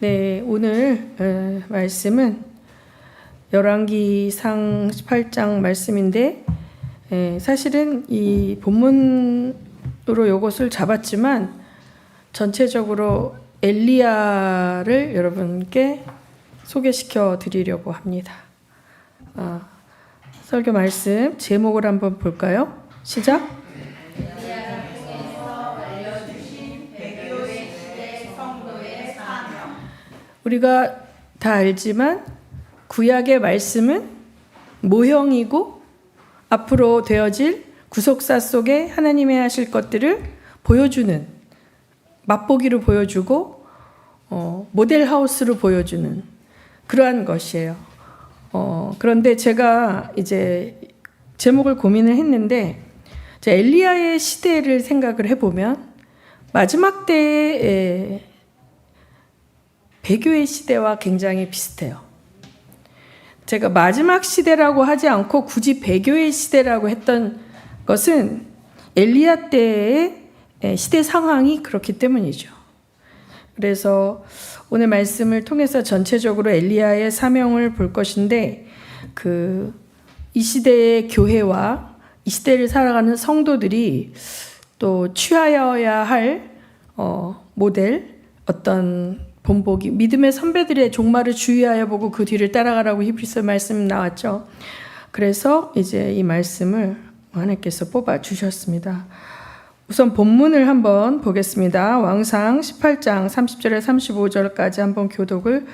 네, 오늘 말씀은 열왕기상 18장 말씀인데 사실은 이 본문으로 이것을 잡았지만 전체적으로 엘리야를 여러분께 소개시켜 드리려고 합니다. 설교 말씀 제목을 한번 볼까요? 시작! 우리가 다 알지만 구약의 말씀은 모형이고 앞으로 되어질 구속사 속에 하나님의 하실 것들을 보여주는, 맛보기로 보여주고 모델하우스로 보여주는 그러한 것이에요. 그런데 제가 이제 제목을 고민을 했는데 엘리야의 시대를 생각을 해보면 마지막 때의 배교의 시대와 굉장히 비슷해요. 제가 마지막 시대라고 하지 않고 굳이 배교의 시대라고 했던 것은 엘리야 때의 시대 상황이 그렇기 때문이죠. 그래서 오늘 말씀을 통해서 전체적으로 엘리야의 사명을 볼 것인데 이 시대의 교회와 이 시대를 살아가는 성도들이 또 취하여야 할 모델, 어떤 본보기, 믿음의 선배들의 종말을 주의하여 보고 그 뒤를 따라가라고 히브리서 말씀 나왔죠. 그래서 이제 이 말씀을 하나님께서 뽑아 주셨습니다. 우선 본문을 한번 보겠습니다. 왕상 18장 30절에 35절까지 한번 교독을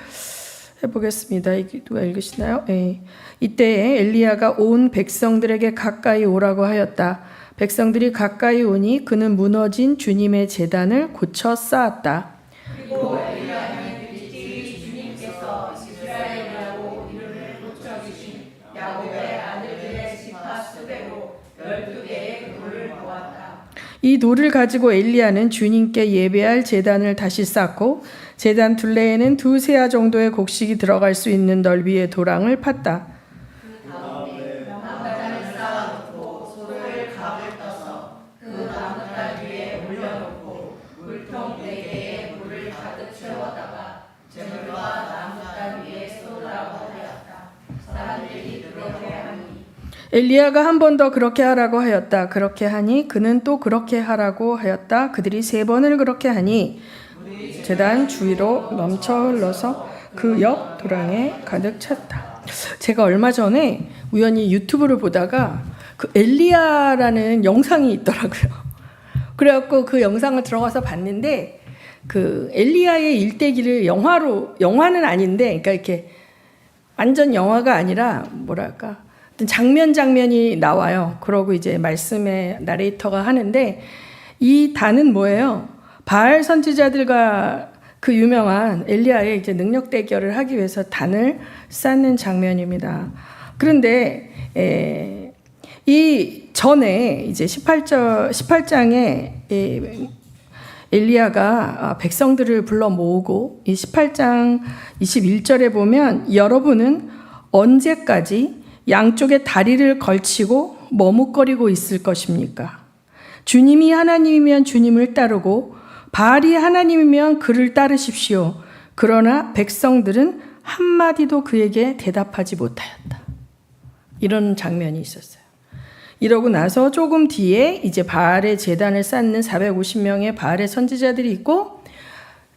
해보겠습니다. 누가 읽으시나요? 네. 이때에 엘리야가 온 백성들에게 가까이 오라고 하였다. 백성들이 가까이 오니 그는 무너진 주님의 제단을 고쳐 쌓았다. 그리고 엘리야는 일찍이 주님께서 이스라엘이라고 이름을 고쳐주신 야곱의 아들들의 지파 수배로 12개의 돌을 모았다. 이 돌을 가지고 엘리야는 주님께 예배할 제단을 다시 쌓고 제단 둘레에는 2세아 정도의 곡식이 들어갈 수 있는 넓이의 도랑을 팠다. 그 다음에 나무단을 쌓아놓고 소를 갑을 떠서 그 나무단 위에 올려놓고 물통 4개에 물을 가득 채워다가 재물과 나무단 위에 쏟으라고 하였다. 사람들이 그렇게 하니 엘리야가 한 번 더 그렇게 하라고 하였다. 그렇게 하니 그는 또 그렇게 하라고 하였다. 그들이 3번을 그렇게 하니 제단 주위로 넘쳐 흘러서 그 옆 도랑에 가득 찼다. 제가 얼마 전에 우연히 유튜브를 보다가 그 엘리야라는 영상이 있더라고요. 그래갖고 그 영상을 들어가서 봤는데 그 엘리야의 일대기를 영화는 아닌데, 그러니까 이렇게 완전 영화가 아니라 뭐랄까 장면이 나와요. 그러고 이제 말씀에 나레이터가 하는데 이 단은 뭐예요? 바알 선지자들과 그 유명한 엘리야의 이제 능력 대결을 하기 위해서 단을 쌓는 장면입니다. 그런데 이 전에 이제 18장에 엘리야가 백성들을 불러 모으고 이 18장 21절에 보면 여러분은 언제까지 양쪽에 다리를 걸치고 머뭇거리고 있을 것입니까? 주님이 하나님이면 주님을 따르고 바알이 하나님이면 그를 따르십시오. 그러나 백성들은 한마디도 그에게 대답하지 못하였다. 이런 장면이 있었어요. 이러고 나서 조금 뒤에 이제 바알의 제단을 쌓는 450명의 바알의 선지자들이 있고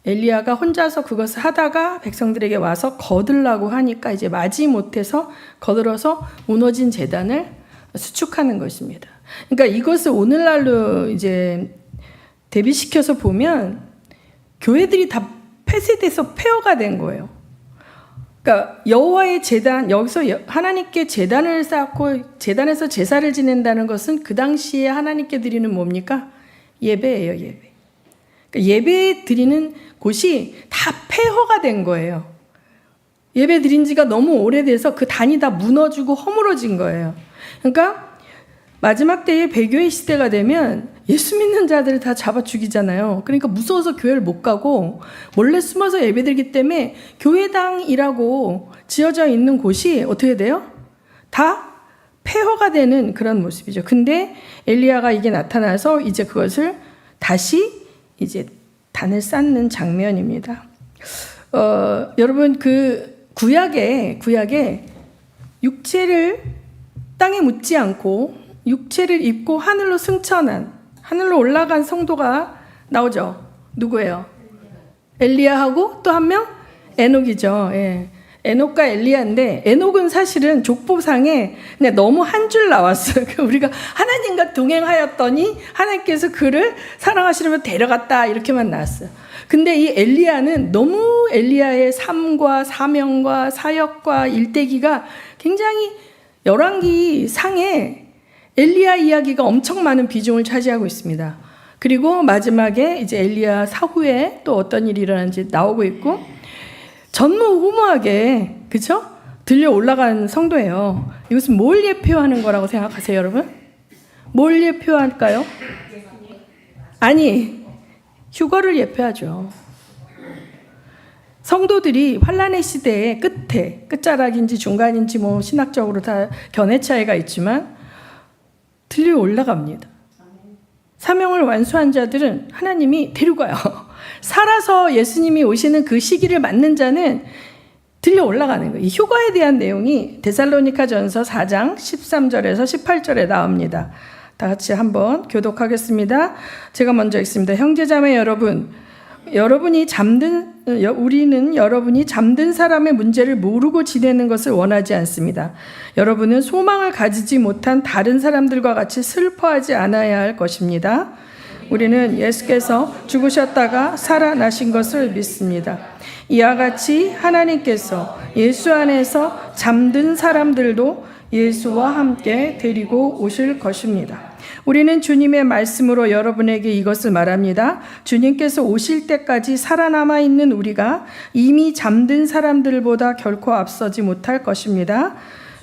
엘리야가 혼자서 그것을 하다가 백성들에게 와서 거들라고 하니까 이제 마지못해서 거들어서 무너진 제단을 수축하는 것입니다. 그러니까 이것을 오늘날로 이제 대비시켜서 보면 교회들이 다 폐쇄돼서 폐허가 된 거예요. 그러니까 여호와의 제단, 여기서 하나님께 제단을 쌓고 제단에서 제사를 지낸다는 것은 그 당시에 하나님께 드리는 뭡니까? 예배예요, 예배. 그러니까 예배 드리는 곳이 다 폐허가 된 거예요. 예배 드린 지가 너무 오래돼서 그 단이 다 무너지고 허물어진 거예요. 그러니까 마지막 때의 배교의 시대가 되면 예수 믿는 자들을 다 잡아 죽이잖아요. 그러니까 무서워서 교회를 못 가고 몰래 숨어서 예배드리기 때문에 교회당이라고 지어져 있는 곳이 어떻게 돼요? 다 폐허가 되는 그런 모습이죠. 근데 엘리야가 이게 나타나서 이제 그것을 다시 이제 단을 쌓는 장면입니다. 여러분 그 구약에 육체를 땅에 묻지 않고 육체를 입고 하늘로 승천한, 하늘로 올라간 성도가 나오죠. 누구예요? 엘리야하고 또 한 명? 에녹이죠. 예. 에녹과 엘리야인데, 에녹은 사실은 족보상에 그냥 너무 한 줄 나왔어요. 우리가 하나님과 동행하였더니 하나님께서 그를 사랑하시려면 데려갔다, 이렇게만 나왔어요. 근데 이 엘리야는 너무 엘리야의 삶과 사명과 사역과 일대기가 굉장히 열왕기 상에 엘리야 이야기가 엄청 많은 비중을 차지하고 있습니다. 그리고 마지막에 이제 엘리야 사후에 또 어떤 일이 일어나는지 나오고 있고, 전무후무하게, 그쵸? 들려 올라간 성도예요. 이것은 뭘 예표하는 거라고 생각하세요, 여러분? 뭘 예표할까요? 아니, 휴거를 예표하죠. 성도들이 환란의 시대의 끝에, 끝자락인지 중간인지 뭐 신학적으로 다 견해 차이가 있지만 들려 올라갑니다. 사명을 완수한 자들은 하나님이 데려가요. 살아서 예수님이 오시는 그 시기를 맞는 자는 들려 올라가는 거예요. 이 휴거에 대한 내용이 데살로니가전서 4장 13절에서 18절에 나옵니다. 다 같이 한번 교독하겠습니다. 제가 먼저 읽습니다. 형제자매 여러분, 우리는 여러분이 잠든 사람의 문제를 모르고 지내는 것을 원하지 않습니다. 여러분은 소망을 가지지 못한 다른 사람들과 같이 슬퍼하지 않아야 할 것입니다. 우리는 예수께서 죽으셨다가 살아나신 것을 믿습니다. 이와 같이 하나님께서 예수 안에서 잠든 사람들도 예수와 함께 데리고 오실 것입니다. 우리는 주님의 말씀으로 여러분에게 이것을 말합니다. 주님께서 오실 때까지 살아남아 있는 우리가 이미 잠든 사람들보다 결코 앞서지 못할 것입니다.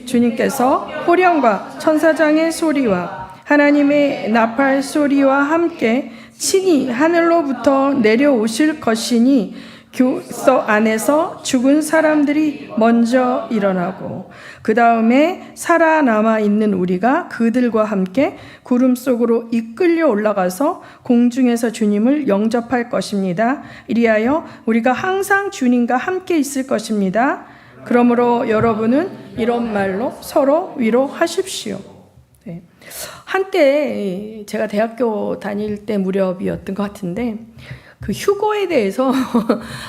주님께서 호령과 천사장의 소리와 하나님의 나팔 소리와 함께 친히 하늘로부터 내려오실 것이니 교서 안에서 죽은 사람들이 먼저 일어나고 그 다음에 살아남아 있는 우리가 그들과 함께 구름 속으로 이끌려 올라가서 공중에서 주님을 영접할 것입니다. 이리하여 우리가 항상 주님과 함께 있을 것입니다. 그러므로 여러분은 이런 말로 서로 위로하십시오. 네. 한때 제가 대학교 다닐 때 무렵이었던 것 같은데 그 휴거에 대해서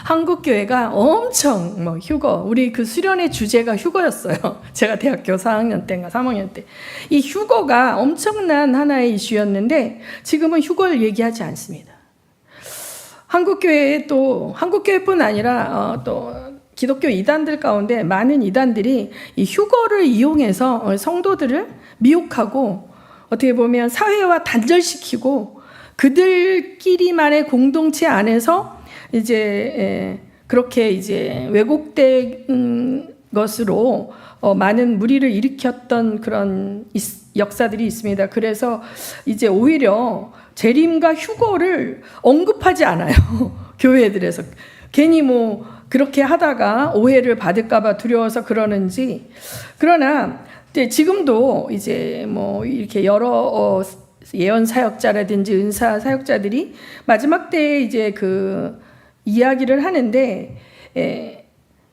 한국교회가 엄청 휴거, 우리 그 수련의 주제가 휴거였어요. 제가 대학교 4학년 때인가 3학년 때. 이 휴거가 엄청난 하나의 이슈였는데 지금은 휴거를 얘기하지 않습니다. 한국교회뿐 아니라 또 기독교 이단들 가운데 많은 이단들이 이 휴거를 이용해서 성도들을 미혹하고 어떻게 보면 사회와 단절시키고 그들끼리만의 공동체 안에서 이제 그렇게 이제 왜곡된 것으로 많은 무리를 일으켰던 그런 역사들이 있습니다. 그래서 이제 오히려 재림과 휴거를 언급하지 않아요. 교회들에서 괜히 그렇게 하다가 오해를 받을까봐 두려워서 그러는지. 그러나 지금도 이제 이렇게 여러 예언 사역자라든지 은사 사역자들이 마지막 때에 이제 그 이야기를 하는데,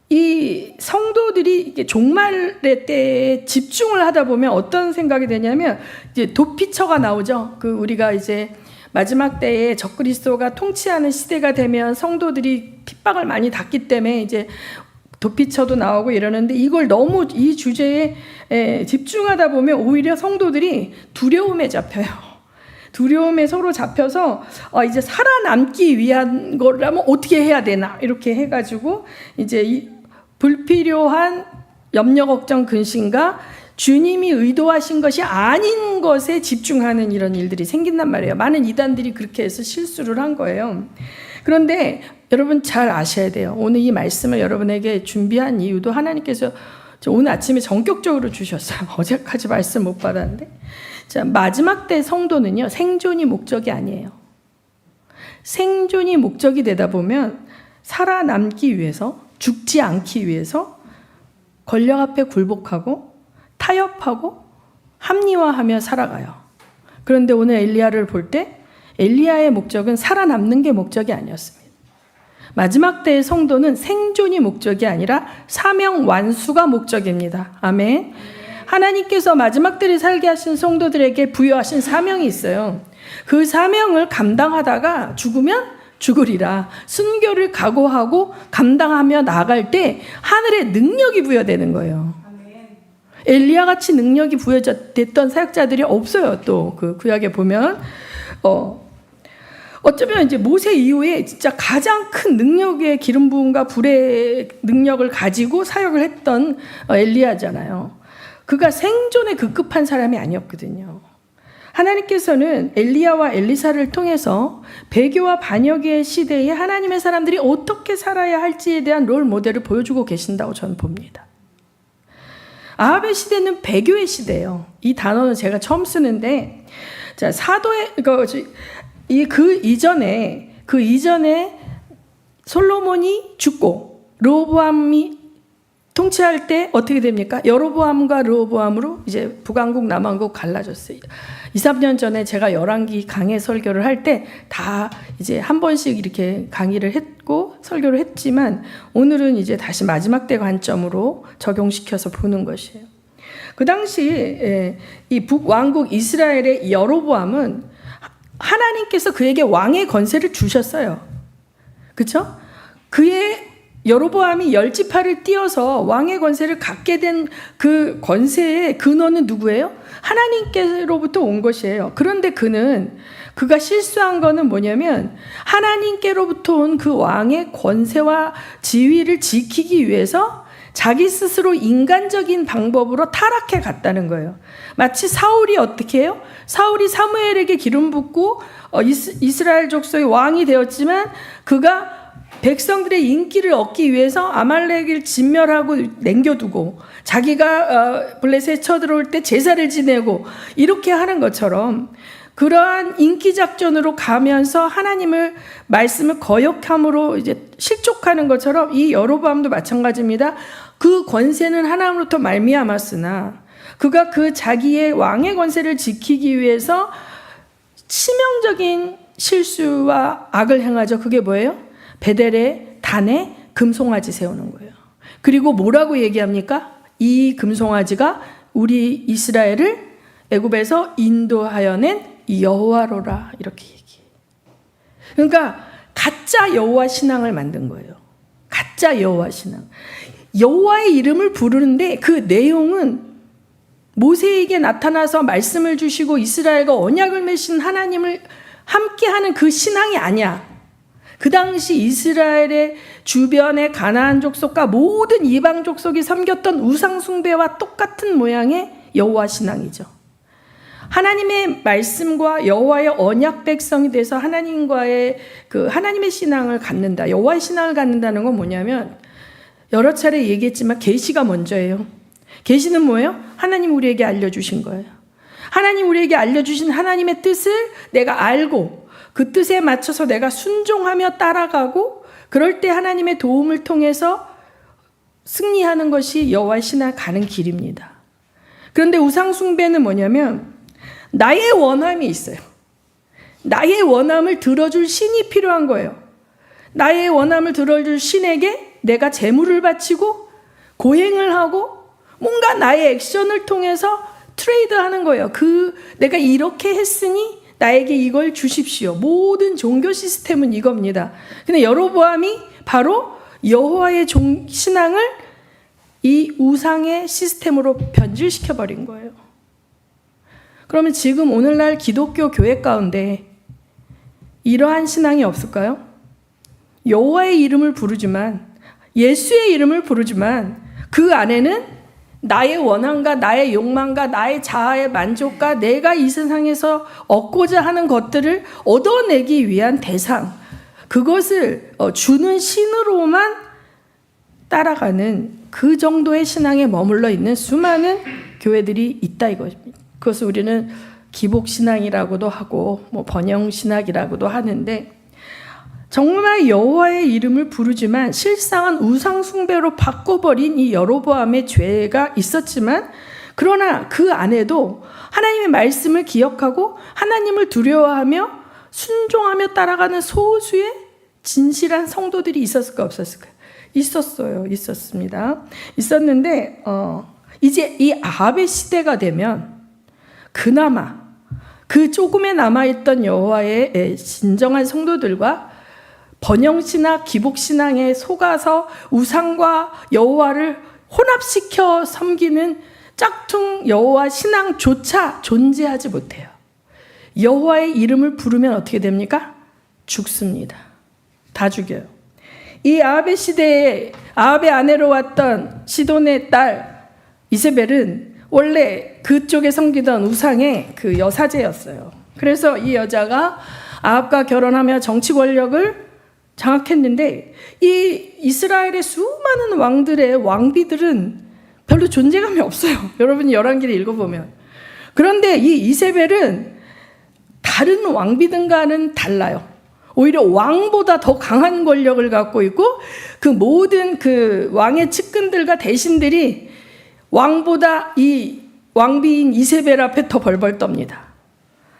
이 성도들이 이렇게 종말의 때에 집중을 하다 보면 어떤 생각이 되냐면 이제 도피처가 나오죠. 그 우리가 이제 마지막 때에 적그리스도가 통치하는 시대가 되면 성도들이 핍박을 많이 받기 때문에 이제 도피처도 나오고 이러는데, 이걸 너무 이 주제에 집중하다 보면 오히려 성도들이 두려움에 잡혀요. 두려움에 서로 잡혀서 이제 살아남기 위한 거라면 어떻게 해야 되나 이렇게 해가지고 이제 이 불필요한 염려 걱정 근심과 주님이 의도하신 것이 아닌 것에 집중하는 이런 일들이 생긴단 말이에요. 많은 이단들이 그렇게 해서 실수를 한 거예요. 그런데 여러분 잘 아셔야 돼요. 오늘 이 말씀을 여러분에게 준비한 이유도 하나님께서 오늘 아침에 전격적으로 주셨어요. 어제까지 말씀 못 받았는데. 자, 마지막 때 성도는요, 생존이 목적이 아니에요. 생존이 목적이 되다 보면 살아남기 위해서, 죽지 않기 위해서 권력 앞에 굴복하고 타협하고 합리화하며 살아가요. 그런데 오늘 엘리야를 볼 때 엘리야의 목적은 살아남는 게 목적이 아니었습니다. 마지막 때의 성도는 생존이 목적이 아니라 사명 완수가 목적입니다. 아멘. 하나님께서 마지막 때를 살게 하신 성도들에게 부여하신 사명이 있어요. 그 사명을 감당하다가 죽으면 죽으리라. 순교를 각오하고 감당하며 나아갈 때 하늘의 능력이 부여되는 거예요. 엘리야 같이 능력이 부여됐던 사역자들이 없어요. 또 그 구약에 보면 어쩌면 이제 모세 이후에 진짜 가장 큰 능력의 기름 부음과 불의 능력을 가지고 사역을 했던 엘리야잖아요. 그가 생존에 급급한 사람이 아니었거든요. 하나님께서는 엘리야와 엘리사를 통해서 배교와 반역의 시대에 하나님의 사람들이 어떻게 살아야 할지에 대한 롤 모델을 보여주고 계신다고 저는 봅니다. 아합의 시대는 배교의 시대예요. 이 단어는 제가 처음 쓰는데, 자, 사도의 그 이전에 솔로몬이 죽고 르호보암이 통치할 때 어떻게 됩니까? 여로보암과 르호보암으로 이제 북왕국 남왕국 갈라졌어요. 2, 3년 전에 제가 열왕기 강해 설교를 할 때 다 이제 한 번씩 이렇게 강의를 했고 설교를 했지만 오늘은 이제 다시 마지막 때 관점으로 적용시켜서 보는 것이에요. 그 당시 이 북왕국 이스라엘의 여로보암은 하나님께서 그에게 왕의 권세를 주셨어요. 그렇죠? 그의 여로보암이 10지파를 띄어서 왕의 권세를 갖게 된 그 권세의 근원은 누구예요? 하나님께로부터 온 것이에요. 그런데 그가 실수한 거는 뭐냐면 하나님께로부터 온 그 왕의 권세와 지위를 지키기 위해서 자기 스스로 인간적인 방법으로 타락해 갔다는 거예요. 마치 사울이 어떻게 해요? 사울이 사무엘에게 기름 붓고 이스라엘 족속의 왕이 되었지만 그가 백성들의 인기를 얻기 위해서 아말렉을 진멸하고 남겨두고 자기가 블레셋에 쳐들어올 때 제사를 지내고 이렇게 하는 것처럼 그러한 인기 작전으로 가면서 하나님을 말씀을 거역함으로 이제 실족하는 것처럼 이 여로보암도 마찬가지입니다. 그 권세는 하나님으로부터 말미암았으나 그가 그 자기의 왕의 권세를 지키기 위해서 치명적인 실수와 악을 행하죠. 그게 뭐예요? 베델의 단에 금송아지 세우는 거예요. 그리고 뭐라고 얘기합니까? 이 금송아지가 우리 이스라엘을 애굽에서 인도하여 낸 여호와로라 이렇게 얘기해요. 그러니까 가짜 여호와 신앙을 만든 거예요. 가짜 여호와 신앙. 여호와의 이름을 부르는데 그 내용은 모세에게 나타나서 말씀을 주시고 이스라엘과 언약을 맺으신 하나님을 함께하는 그 신앙이 아니야. 그 당시 이스라엘의 주변의 가나안 족속과 모든 이방 족속이 섬겼던 우상 숭배와 똑같은 모양의 여호와 신앙이죠. 하나님의 말씀과 여호와의 언약 백성이 돼서 하나님과의 하나님의 신앙을 갖는다. 여호와의 신앙을 갖는다는 건 뭐냐면 여러 차례 얘기했지만 계시가 먼저예요. 계시는 뭐예요? 하나님 우리에게 알려주신 거예요. 하나님 우리에게 알려주신 하나님의 뜻을 내가 알고 그 뜻에 맞춰서 내가 순종하며 따라가고 그럴 때 하나님의 도움을 통해서 승리하는 것이 여호와의 신앙을 가는 길입니다. 그런데 우상 숭배는 뭐냐면 나의 원함이 있어요. 나의 원함을 들어줄 신이 필요한 거예요. 나의 원함을 들어줄 신에게 내가 제물을 바치고 고행을 하고 뭔가 나의 액션을 통해서 트레이드하는 거예요. 내가 이렇게 했으니 나에게 이걸 주십시오. 모든 종교 시스템은 이겁니다. 근데 여로보암이 바로 여호와의 신앙을 이 우상의 시스템으로 변질시켜 버린 거예요. 그러면 지금 오늘날 기독교 교회 가운데 이러한 신앙이 없을까요? 여호와의 이름을 부르지만 예수의 이름을 부르지만 그 안에는 나의 원함과 나의 욕망과 나의 자아의 만족과 내가 이 세상에서 얻고자 하는 것들을 얻어내기 위한 대상, 그것을 주는 신으로만 따라가는 그 정도의 신앙에 머물러 있는 수많은 교회들이 있다 이것입니다. 그것을 우리는 기복신앙이라고도 하고 번영신학이라고도 하는데 정말 여호와의 이름을 부르지만 실상은 우상 숭배로 바꿔버린 이 여로보암의 죄가 있었지만 그러나 그 안에도 하나님의 말씀을 기억하고 하나님을 두려워하며 순종하며 따라가는 소수의 진실한 성도들이 있었을까 없었을까? 있었습니다. 있었는데 이제 이 아합의 시대가 되면 그나마 그 조금에 남아있던 여호와의 진정한 성도들과 번영신학, 기복신앙에 속아서 우상과 여호와를 혼합시켜 섬기는 짝퉁 여호와 신앙조차 존재하지 못해요. 여호와의 이름을 부르면 어떻게 됩니까? 죽습니다. 다 죽여요. 이 아합의 시대에 아합의 아내로 왔던 시돈의 딸 이세벨은 원래 그쪽에 섬기던 우상의 그 여사제였어요. 그래서 이 여자가 아합과 결혼하며 정치 권력을 장악했는데 이 이스라엘의 수많은 왕들의 왕비들은 별로 존재감이 없어요. 여러분이 열왕기를 읽어보면. 그런데 이 이세벨은 다른 왕비들과는 달라요. 오히려 왕보다 더 강한 권력을 갖고 있고 그 모든 그 왕의 측근들과 대신들이 왕보다 이 왕비인 이세벨 앞에 더 벌벌 떱니다.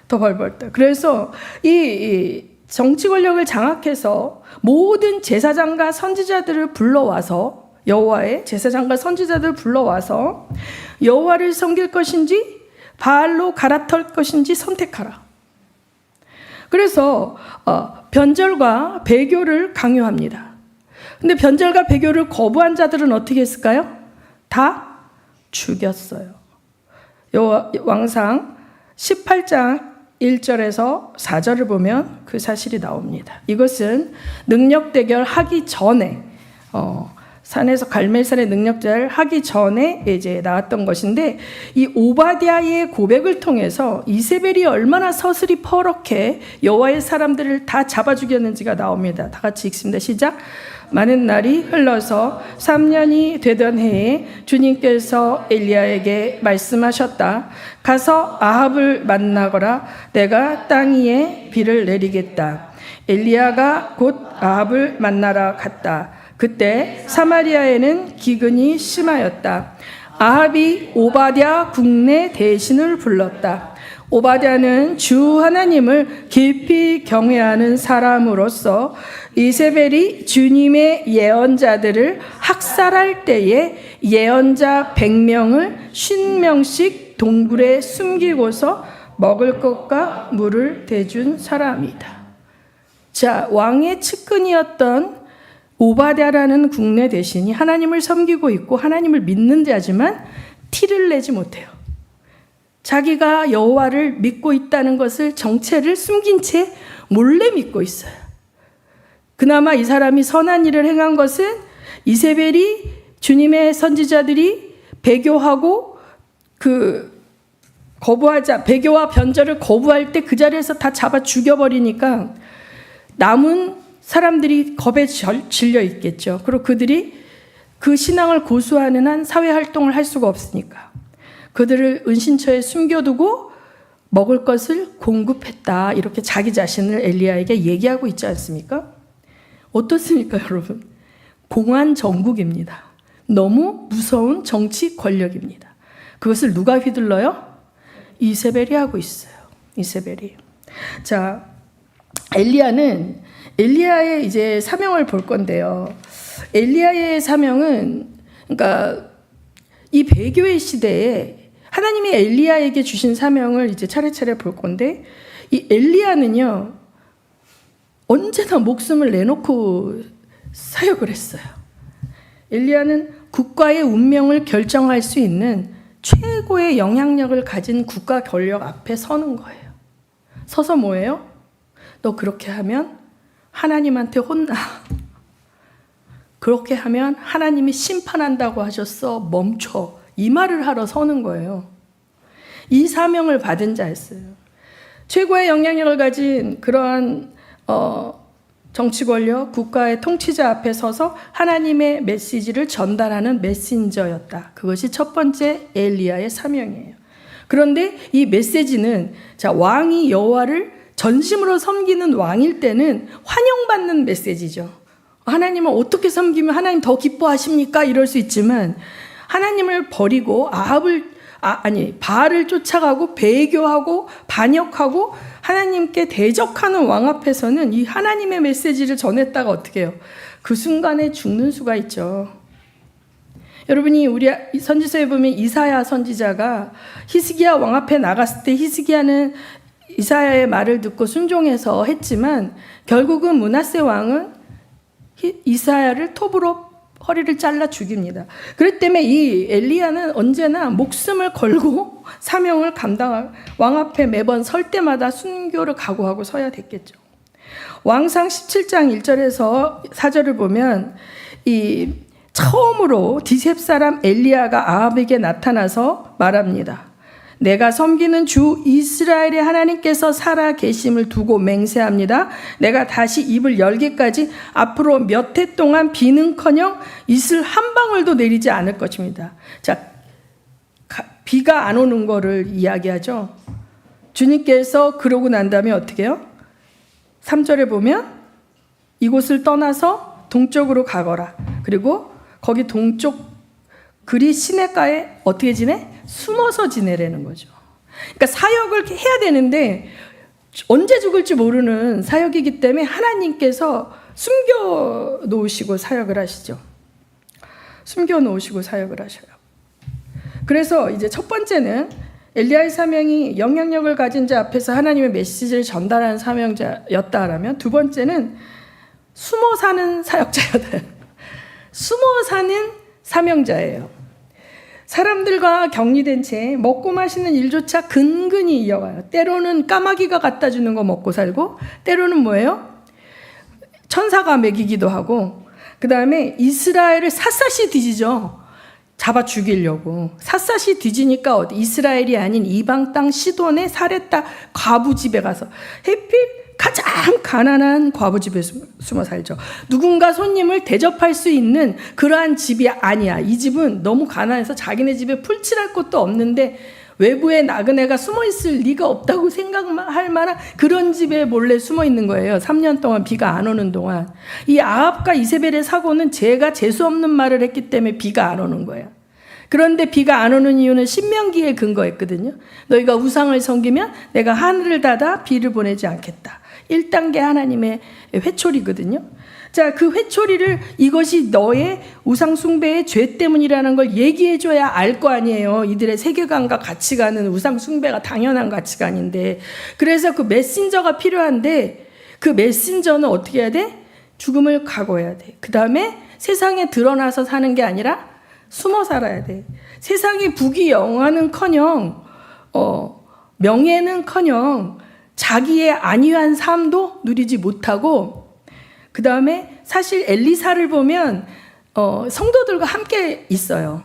더 벌벌 떠. 그래서 이 정치 권력을 장악해서 모든 제사장과 선지자들을 불러와서 여호와의 제사장과 선지자들을 불러와서 여호와를 섬길 것인지 바알로 갈아탈 것인지 선택하라. 그래서 변절과 배교를 강요합니다. 근데 변절과 배교를 거부한 자들은 어떻게 했을까요? 다 죽였어요. 왕상 18장 1절에서 4절을 보면 그 사실이 나옵니다. 이것은 능력 대결 하기 전에 산에서 갈멜산의 능력자를 하기 전에 이제 나왔던 것인데 이 오바댜의 고백을 통해서 이세벨이 얼마나 서슬이 퍼렇게 여호와의 사람들을 다 잡아 죽였는지가 나옵니다. 다 같이 읽습니다. 시작. 많은 날이 흘러서 3년이 되던 해에 주님께서 엘리야에게 말씀하셨다. 가서 아합을 만나거라. 내가 땅 위에 비를 내리겠다. 엘리야가 곧 아합을 만나러 갔다. 그때 사마리아에는 기근이 심하였다. 아합이 오바댜 국내 대신을 불렀다. 오바댜는 주 하나님을 깊이 경외하는 사람으로서 이세벨이 주님의 예언자들을 학살할 때에 예언자 100명을 50명씩 동굴에 숨기고서 먹을 것과 물을 대준 사람이다. 자, 왕의 측근이었던 오바댜라는 국내 대신이 하나님을 섬기고 있고 하나님을 믿는 자지만 티를 내지 못해요. 자기가 여호와를 믿고 있다는 것을 정체를 숨긴 채 몰래 믿고 있어요. 그나마 이 사람이 선한 일을 행한 것은 이세벨이 주님의 선지자들이 배교하고 배교와 변절을 거부할 때 그 자리에서 다 잡아 죽여버리니까 남은 사람들이 겁에 질려 있겠죠. 그리고 그들이 그 신앙을 고수하는 한 사회 활동을 할 수가 없으니까 그들을 은신처에 숨겨두고 먹을 것을 공급했다. 이렇게 자기 자신을 엘리야에게 얘기하고 있지 않습니까? 어떻습니까, 여러분? 공안 정국입니다. 너무 무서운 정치 권력입니다. 그것을 누가 휘둘러요? 이세벨이 하고 있어요. 이세벨이. 자, 엘리야의 이제 사명을 볼 건데요. 엘리야의 사명은 그러니까 이 배교의 시대에 하나님이 엘리야에게 주신 사명을 이제 차례차례 볼 건데 이 엘리야는요 언제나 목숨을 내놓고 사역을 했어요. 엘리야는 국가의 운명을 결정할 수 있는 최고의 영향력을 가진 국가 권력 앞에 서는 거예요. 서서 뭐예요? 너 그렇게 하면 하나님한테 혼나. 그렇게 하면 하나님이 심판한다고 하셨어. 멈춰. 이 말을 하러 서는 거예요. 이 사명을 받은 자였어요. 최고의 영향력을 가진 그러한 정치 권력, 국가의 통치자 앞에 서서 하나님의 메시지를 전달하는 메신저였다. 그것이 첫 번째 엘리야의 사명이에요. 그런데 이 메시지는 자, 왕이 여호와를 전심으로 섬기는 왕일 때는 환영받는 메시지죠. 하나님을 어떻게 섬기면 하나님 더 기뻐하십니까? 이럴 수 있지만 하나님을 버리고 바알을 쫓아가고 배교하고 반역하고 하나님께 대적하는 왕 앞에서는 이 하나님의 메시지를 전했다가 어떻게 해요? 그 순간에 죽는 수가 있죠. 여러분이 우리 선지서에 보면 이사야 선지자가 히스기야 왕 앞에 나갔을 때 히스기야는 이사야의 말을 듣고 순종해서 했지만 결국은 므낫세 왕은 이사야를 톱으로 허리를 잘라 죽입니다. 그렇기 때문에 이 엘리야는 언제나 목숨을 걸고 사명을 감당할, 왕 앞에 매번 설 때마다 순교를 각오하고 서야 됐겠죠. 왕상 17장 1절에서 4절을 보면 이 처음으로 디셉 사람 엘리야가 아합에게 나타나서 말합니다. 내가 섬기는 주 이스라엘의 하나님께서 살아 계심을 두고 맹세합니다. 내가 다시 입을 열기까지 앞으로 몇 해 동안 비는커녕 이슬 한 방울도 내리지 않을 것입니다. 자, 비가 안 오는 거를 이야기하죠. 주님께서 그러고 난 다음에 어떻게 해요? 3절에 보면 이곳을 떠나서 동쪽으로 가거라. 그리고 거기 동쪽 그리 시냇가에 어떻게 지내? 숨어서 지내라는 거죠. 그러니까 사역을 해야 되는데 언제 죽을지 모르는 사역이기 때문에 하나님께서 숨겨 놓으시고 사역을 하시죠. 숨겨 놓으시고 사역을 하셔요. 그래서 이제 첫 번째는 엘리야의 사명이 영향력을 가진 자 앞에서 하나님의 메시지를 전달하는 사명자였다라면, 두 번째는 숨어 사는 사역자였다. 숨어 사는 사명자예요. 사람들과 격리된 채 먹고 마시는 일조차 근근히 이어가요. 때로는 까마귀가 갖다 주는 거 먹고 살고, 때로는 뭐예요? 천사가 먹이기도 하고, 그 다음에 이스라엘을 샅샅이 뒤지죠. 잡아 죽이려고. 샅샅이 뒤지니까 어디 이스라엘이 아닌 이방 땅 시돈의 사렙다 과부 집에 가서 해필 가장 가난한 과부 집에 숨어 살죠. 누군가 손님을 대접할 수 있는 그러한 집이 아니야. 이 집은 너무 가난해서 자기네 집에 풀칠할 것도 없는데 외부에 나그네가 숨어 있을 리가 없다고 생각할 만한 그런 집에 몰래 숨어 있는 거예요. 3년 동안 비가 안 오는 동안. 이 아합과 이세벨의 사고는 제가 재수 없는 말을 했기 때문에 비가 안 오는 거예요. 그런데 비가 안 오는 이유는 신명기에 근거했거든요. 너희가 우상을 섬기면 내가 하늘을 닫아 비를 보내지 않겠다. 1단계 하나님의 회초리거든요. 자, 그 회초리를 이것이 너의 우상 숭배의 죄 때문이라는 걸 얘기해줘야 알 거 아니에요. 이들의 세계관과 가치관은 우상 숭배가 당연한 가치관인데, 그래서 그 메신저가 필요한데, 그 메신저는 어떻게 해야 돼? 죽음을 각오해야 돼. 그 다음에 세상에 드러나서 사는 게 아니라 숨어 살아야 돼. 세상의 부귀영화는커녕 명예는커녕 자기의 안위한 삶도 누리지 못하고, 그 다음에 사실 엘리사를 보면 성도들과 함께 있어요.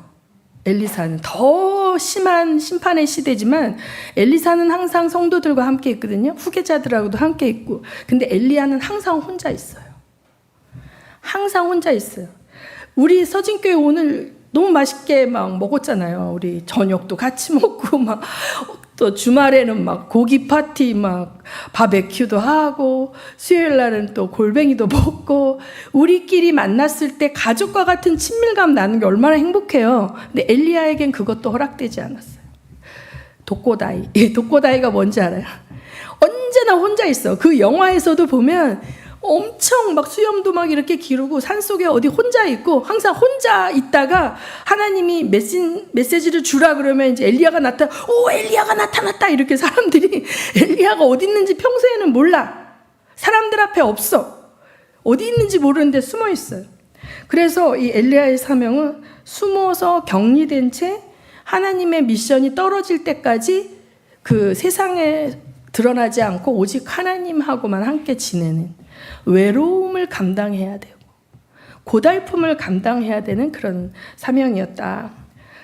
엘리사는 더 심한 심판의 시대지만 엘리사는 항상 성도들과 함께 있거든요. 후계자들하고도 함께 있고. 근데 엘리야는 항상 혼자 있어요. 항상 혼자 있어요. 우리 서진교회 오늘 너무 맛있게 막 먹었잖아요. 우리 저녁도 같이 먹고 막 또 주말에는 막 고기 파티 막 바베큐도 하고, 수요일 날은 또 골뱅이도 먹고, 우리끼리 만났을 때 가족과 같은 친밀감 나는 게 얼마나 행복해요. 근데 엘리야에겐 그것도 허락되지 않았어요. 독고다이. 독고다이가 뭔지 알아요? 언제나 혼자 있어. 그 영화에서도 보면 엄청 막 수염도 막 이렇게 기르고 산속에 어디 혼자 있고, 항상 혼자 있다가 하나님이 메시지를 주라 그러면 이제 엘리야가 오, 엘리야가 나타났다. 이렇게 사람들이 엘리야가 어디 있는지 평소에는 몰라. 사람들 앞에 없어. 어디 있는지 모르는데 숨어 있어요. 그래서 이 엘리야의 사명은 숨어서 격리된 채 하나님의 미션이 떨어질 때까지 그 세상에 드러나지 않고 오직 하나님하고만 함께 지내는, 외로움을 감당해야 되고 고달픔을 감당해야 되는 그런 사명이었다.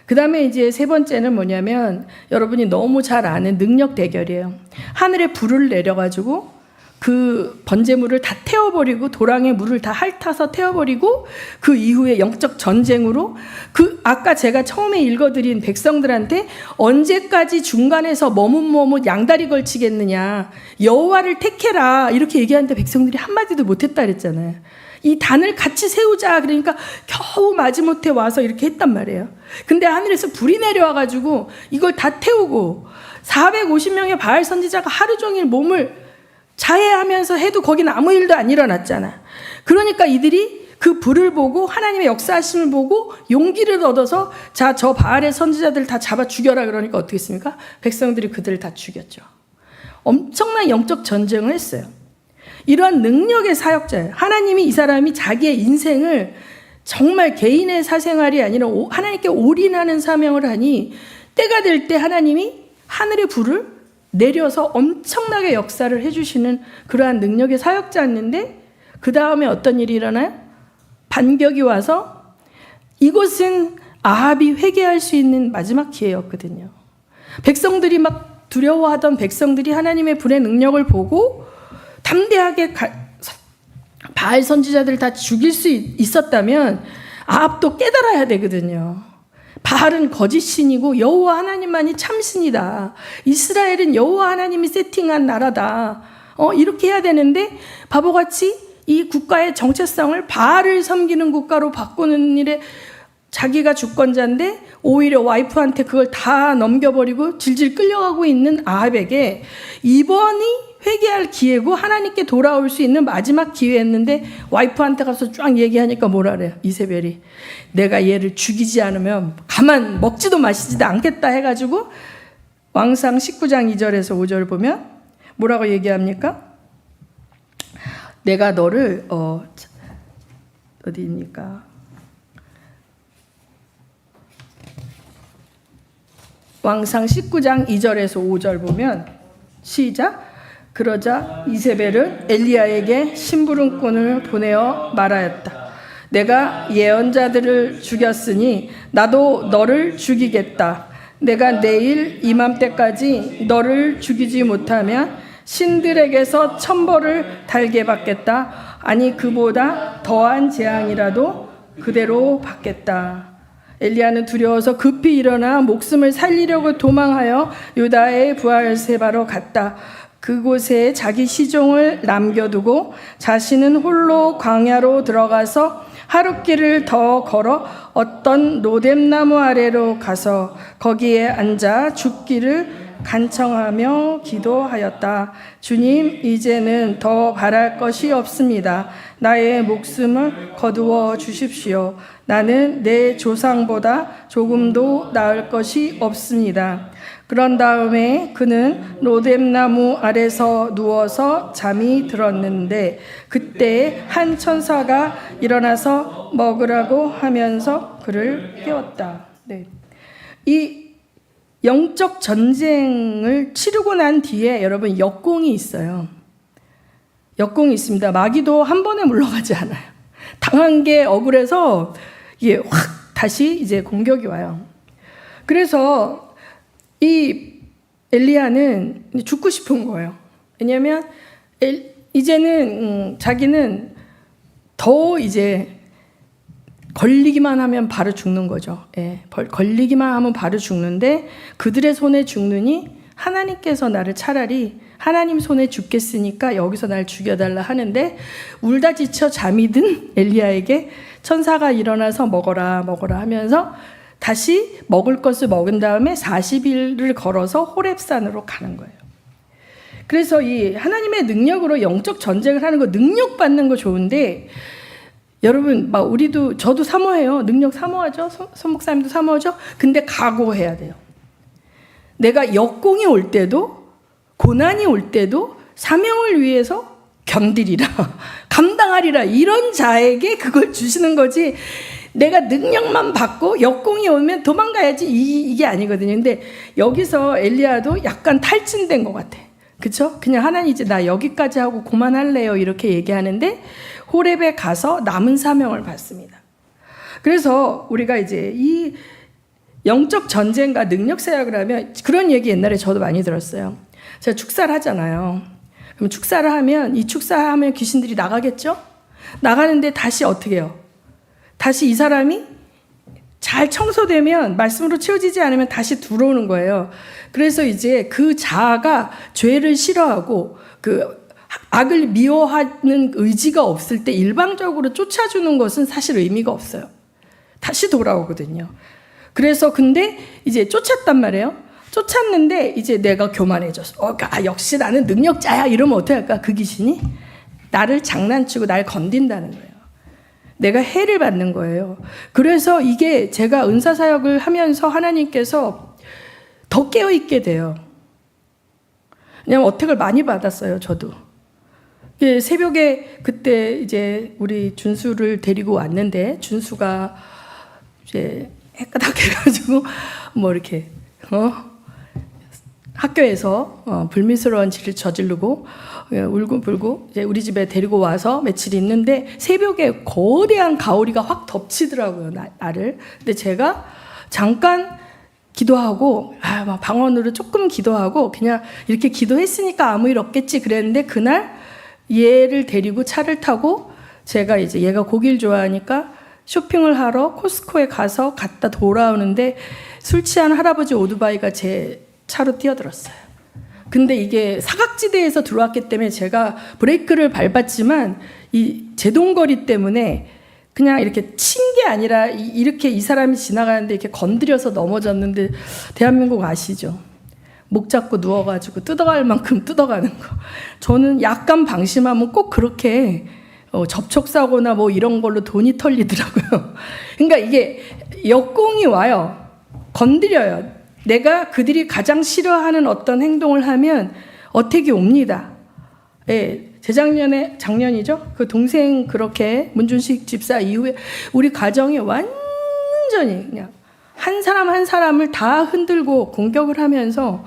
그 다음에 이제 세 번째는 뭐냐면, 여러분이 너무 잘 아는 능력 대결이에요. 하늘에 불을 내려가지고 그 번제물을 다 태워버리고, 도랑의 물을 다 핥아서 태워버리고, 그 이후에 영적 전쟁으로, 그 아까 제가 처음에 읽어드린 백성들한테 언제까지 중간에서 머뭇머뭇 양다리 걸치겠느냐, 여호와를 택해라 이렇게 얘기하는데 백성들이 한마디도 못했다 그랬잖아요. 이 단을 같이 세우자. 그러니까 겨우 마지못해 와서 이렇게 했단 말이에요. 근데 하늘에서 불이 내려와가지고 이걸 다 태우고 450명의 바알 선지자가 하루 종일 몸을 자해하면서 해도 거기는 아무 일도 안 일어났잖아. 그러니까 이들이 그 불을 보고 하나님의 역사하심을 보고 용기를 얻어서 자, 저 바알의 선지자들 다 잡아 죽여라. 그러니까 어떻게 했습니까? 백성들이 그들을 다 죽였죠. 엄청난 영적 전쟁을 했어요. 이러한 능력의 사역자예요. 하나님이 이 사람이 자기의 인생을 정말 개인의 사생활이 아니라 하나님께 올인하는 사명을 하니 때가 될 때 하나님이 하늘의 불을 내려서 엄청나게 역사를 해주시는 그러한 능력의 사역자였는데 그 다음에 어떤 일이 일어나요? 반격이 와서 이곳은 아합이 회개할 수 있는 마지막 기회였거든요. 백성들이 막 두려워하던 백성들이 하나님의 불의 능력을 보고 담대하게 바알 선지자들을 다 죽일 수 있었다면 아합도 깨달아야 되거든요. 바알은 거짓신이고 여호와 하나님만이 참신이다. 이스라엘은 여호와 하나님이 세팅한 나라다. 이렇게 해야 되는데 바보같이 이 국가의 정체성을 바알을 섬기는 국가로 바꾸는 일에 자기가 주권자인데 오히려 와이프한테 그걸 다 넘겨버리고 질질 끌려가고 있는 아합에게 이번이 회개할 기회고 하나님께 돌아올 수 있는 마지막 기회였는데 와이프한테 가서 쫙 얘기하니까 뭐라 그래요? 이세벨이 내가 얘를 죽이지 않으면 가만 먹지도 마시지도 않겠다 해가지고 왕상 19장 2절에서 5절 보면 뭐라고 얘기합니까? 내가 너를 어디입니까? 왕상 19장 2절에서 5절 보면 시작. 그러자 이세벨은 엘리야에게 심부름꾼을 보내어 말하였다. 내가 예언자들을 죽였으니 나도 너를 죽이겠다. 내가 내일 이맘때까지 너를 죽이지 못하면 신들에게서 천벌을 달게 받겠다. 아니 그보다 더한 재앙이라도 그대로 받겠다. 엘리야는 두려워서 급히 일어나 목숨을 살리려고 도망하여 유다의 브알세바로 갔다. 그곳에 자기 시종을 남겨두고 자신은 홀로 광야로 들어가서 하룻길을 더 걸어 어떤 로뎀나무 아래로 가서 거기에 앉아 죽기를 간청하며 기도하였다. 주님, 이제는 더 바랄 것이 없습니다. 나의 목숨을 거두어 주십시오. 나는 내 조상보다 조금도 나을 것이 없습니다. 그런 다음에 그는 로뎀나무 아래서 누워서 잠이 들었는데 그때 한 천사가 일어나서 먹으라고 하면서 그를 깨웠다. 네. 이 영적 전쟁을 치르고 난 뒤에 여러분 역공이 있어요. 역공이 있습니다. 마귀도 한 번에 물러가지 않아요. 당한 게 억울해서 이게 확 다시 이제 공격이 와요. 그래서 이 엘리야는 죽고 싶은 거예요. 왜냐하면 이제는 자기는 더 이제 걸리기만 하면 바로 죽는 거죠. 예, 걸리기만 하면 바로 죽는데 그들의 손에 죽느니 하나님께서 나를 차라리 하나님 손에 죽겠으니까 여기서 날 죽여달라 하는데 울다 지쳐 잠이 든 엘리야에게 천사가 일어나서 먹어라 하면서 다시 먹을 것을 먹은 다음에 40일을 걸어서 호렙산으로 가는 거예요. 그래서 이 하나님의 능력으로 영적 전쟁을 하는 거 능력 받는 거 좋은데 여러분 막 우리도 저도 사모해요. 능력 사모하죠. 선 목사님도 사모하죠. 근데 각오해야 돼요. 내가 역공이 올 때도 고난이 올 때도 사명을 위해서 견디리라 감당하리라 이런 자에게 그걸 주시는 거지 내가 능력만 받고 역공이 오면 도망가야지 이게 아니거든요. 근데 여기서 엘리야도 약간 탈진된 것 같아. 그렇죠? 그냥 하나님 이제 나 여기까지 하고 그만할래요 이렇게 얘기하는데 호렙에 가서 남은 사명을 받습니다. 그래서 우리가 이제 이 영적 전쟁과 능력 사역을 하면 그런 얘기 옛날에 저도 많이 들었어요. 제가 축사를 하잖아요. 그럼 축사를 하면 이 축사하면 귀신들이 나가겠죠? 나가는데 다시 어떻게 해요? 다시 이 사람이 잘 청소되면 말씀으로 채워지지 않으면 다시 들어오는 거예요. 그래서 이제 그 자아가 죄를 싫어하고 그 악을 미워하는 의지가 없을 때 일방적으로 쫓아주는 것은 사실 의미가 없어요. 다시 돌아오거든요. 그래서 근데 이제 쫓았단 말이에요. 쫓았는데 이제 내가 교만해졌어. 역시 나는 능력자야. 이러면 어떻게 할까? 그 귀신이 나를 장난치고 날 건든다는 거예요. 내가 해를 받는 거예요. 그래서 이게 제가 은사사역을 하면서 하나님께서 더 깨어있게 돼요. 왜냐면 어택을 많이 받았어요, 저도. 새벽에 그때 이제 우리 준수를 데리고 왔는데, 준수가 이제 해까닥해가지고, 뭐 이렇게, 학교에서 불미스러운 짓을 저지르고, 울고불고, 이제 우리 집에 데리고 와서 며칠 있는데, 새벽에 거대한 가오리가 확 덮치더라고요, 나를. 근데 제가 잠깐 기도하고 막 방언으로 조금 기도하고 그냥 이렇게 기도했으니까 아무 일 없겠지 그랬는데 그날 얘를 데리고 차를 타고 제가 이제 얘가 고기를 좋아하니까 쇼핑을 하러 코스코에 가서 갔다 돌아오는데 술 취한 할아버지 오토바이가 제 차로 뛰어들었어요. 근데 이게 사각지대에서 들어왔기 때문에 제가 브레이크를 밟았지만 이 제동거리 때문에 그냥 이렇게 친 게 아니라 이렇게 이 사람이 지나가는데 이렇게 건드려서 넘어졌는데 대한민국 아시죠? 목 잡고 누워가지고 뜯어갈 만큼 뜯어가는 거. 저는 약간 방심하면 꼭 그렇게 접촉사고나 뭐 이런 걸로 돈이 털리더라고요. 그러니까 이게 역공이 와요. 건드려요. 내가 그들이 가장 싫어하는 어떤 행동을 하면 어택이 옵니다. 예. 작년이죠? 그 동생 그렇게 문준식 집사 이후에 우리 가정이 완전히 그냥 한 사람 한 사람을 다 흔들고 공격을 하면서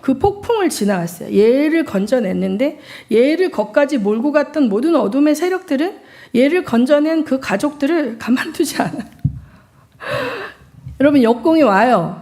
그 폭풍을 지나갔어요. 얘를 건져냈는데 얘를 거기까지 몰고 갔던 모든 어둠의 세력들은 얘를 건져낸 그 가족들을 가만두지 않아요. 여러분 역공이 와요.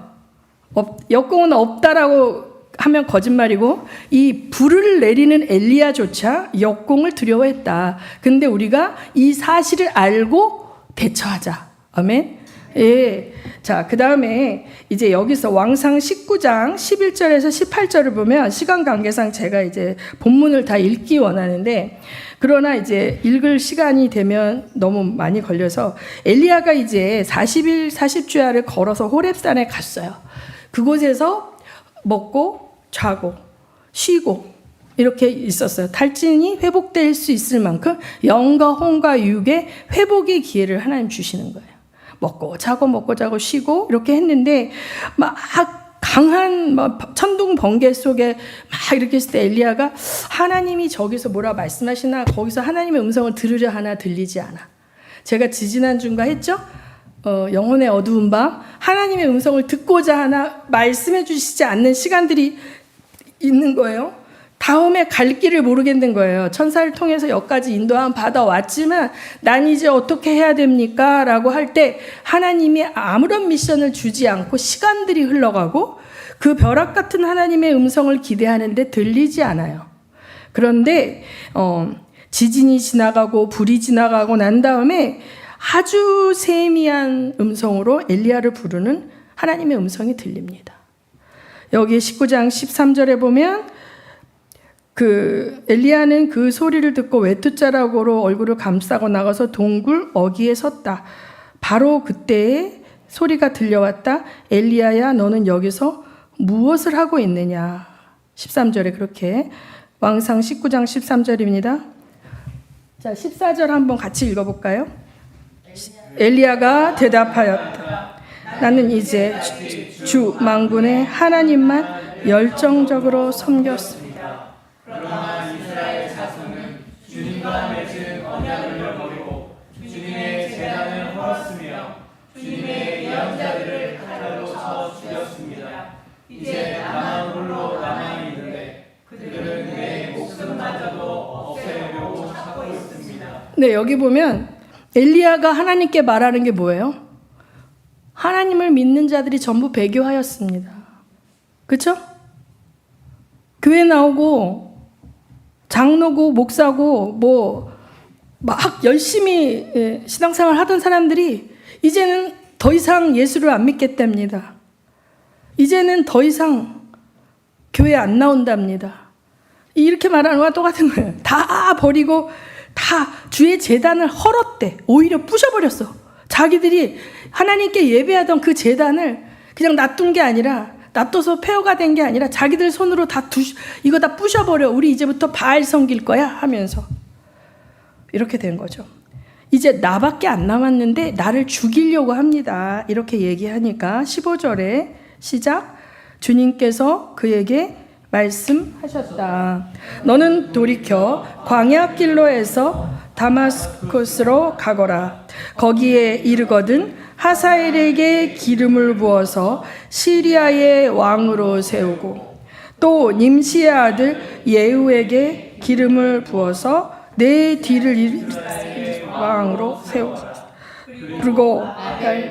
역공은 없다라고 하면 거짓말이고 이 불을 내리는 엘리야조차 역공을 두려워했다. 근데 우리가 이 사실을 알고 대처하자. 아멘. 예. 자, 그 다음에 이제 여기서 왕상 19장 11절에서 18절을 보면 시간 관계상 제가 이제 본문을 다 읽기 원하는데 그러나 이제 읽을 시간이 되면 너무 많이 걸려서 엘리야가 이제 40일 40주야를 걸어서 호렙산에 갔어요. 그곳에서 먹고 자고 쉬고 이렇게 있었어요. 탈진이 회복될 수 있을 만큼 영과 혼과 육의 회복의 기회를 하나님 주시는 거예요. 먹고 자고 쉬고 이렇게 했는데 막 강한 천둥 번개 속에 막 이렇게 했을 때 엘리야가 하나님이 저기서 뭐라 말씀하시나 거기서 하나님의 음성을 들으려 하나 들리지 않아. 제가 지지난주인가 했죠? 영혼의 어두운 밤 하나님의 음성을 듣고자 하나 말씀해 주시지 않는 시간들이 있는 거예요. 다음에 갈 길을 모르겠는 거예요. 천사를 통해서 여기까지 인도함 받아왔지만 난 이제 어떻게 해야 됩니까? 라고 할 때 하나님이 아무런 미션을 주지 않고 시간들이 흘러가고 그 벼락 같은 하나님의 음성을 기대하는데 들리지 않아요. 그런데 지진이 지나가고 불이 지나가고 난 다음에 아주 세미한 음성으로 엘리야를 부르는 하나님의 음성이 들립니다. 여기 19장 13절에 보면 그 엘리야는 그 소리를 듣고 외투자락으로 얼굴을 감싸고 나가서 동굴 어귀에 섰다. 바로 그때에 소리가 들려왔다. 엘리야야 너는 여기서 무엇을 하고 있느냐. 13절에 그렇게 왕상 19장 13절입니다. 자 14절 한번 같이 읽어볼까요? 엘리야가 대답하였다. 나는 이제 주 만군의 하나님만 열정적으로 섬겼습니다. 그러나 이스라엘 자손은 주님과 맺은 언약을 버리고 주님의 제단을 헐었으며 주님의 예언자들을 칼로 쳐 죽였습니다. 이제 나만 홀로 남아있는데 그들은 내 목숨마저도 없애려고 찾고 있습니다. 네, 여기 보면 엘리야가 하나님께 말하는 게 뭐예요? 하나님을 믿는 자들이 전부 배교하였습니다. 그렇죠? 교회 나오고 장로고 목사고 뭐 막 열심히 신앙생활 하던 사람들이 이제는 더 이상 예수를 안 믿겠답니다. 이제는 더 이상 교회 안 나온답니다. 이렇게 말하는 거와 똑같은 거예요. 다 버리고 다 주의 제단을 헐었대. 오히려 부셔버렸어. 자기들이 하나님께 예배하던 그 제단을 그냥 놔둔 게 아니라, 놔둬서 폐허가 된 게 아니라 자기들 손으로 이거 다 부셔버려. 우리 이제부터 바알 섬길 거야 하면서 이렇게 된 거죠. 이제 나밖에 안 남았는데 나를 죽이려고 합니다. 이렇게 얘기하니까 15절에 시작. 주님께서 그에게 말씀하셨다. 너는 돌이켜 광야 길로에서 다마스쿠스로 가거라. 거기에 이르거든 하사엘에게 기름을 부어서 시리아의 왕으로 세우고 또 님시의 아들 예후에게 기름을 부어서 내 뒤를 왕으로 세우고 그리고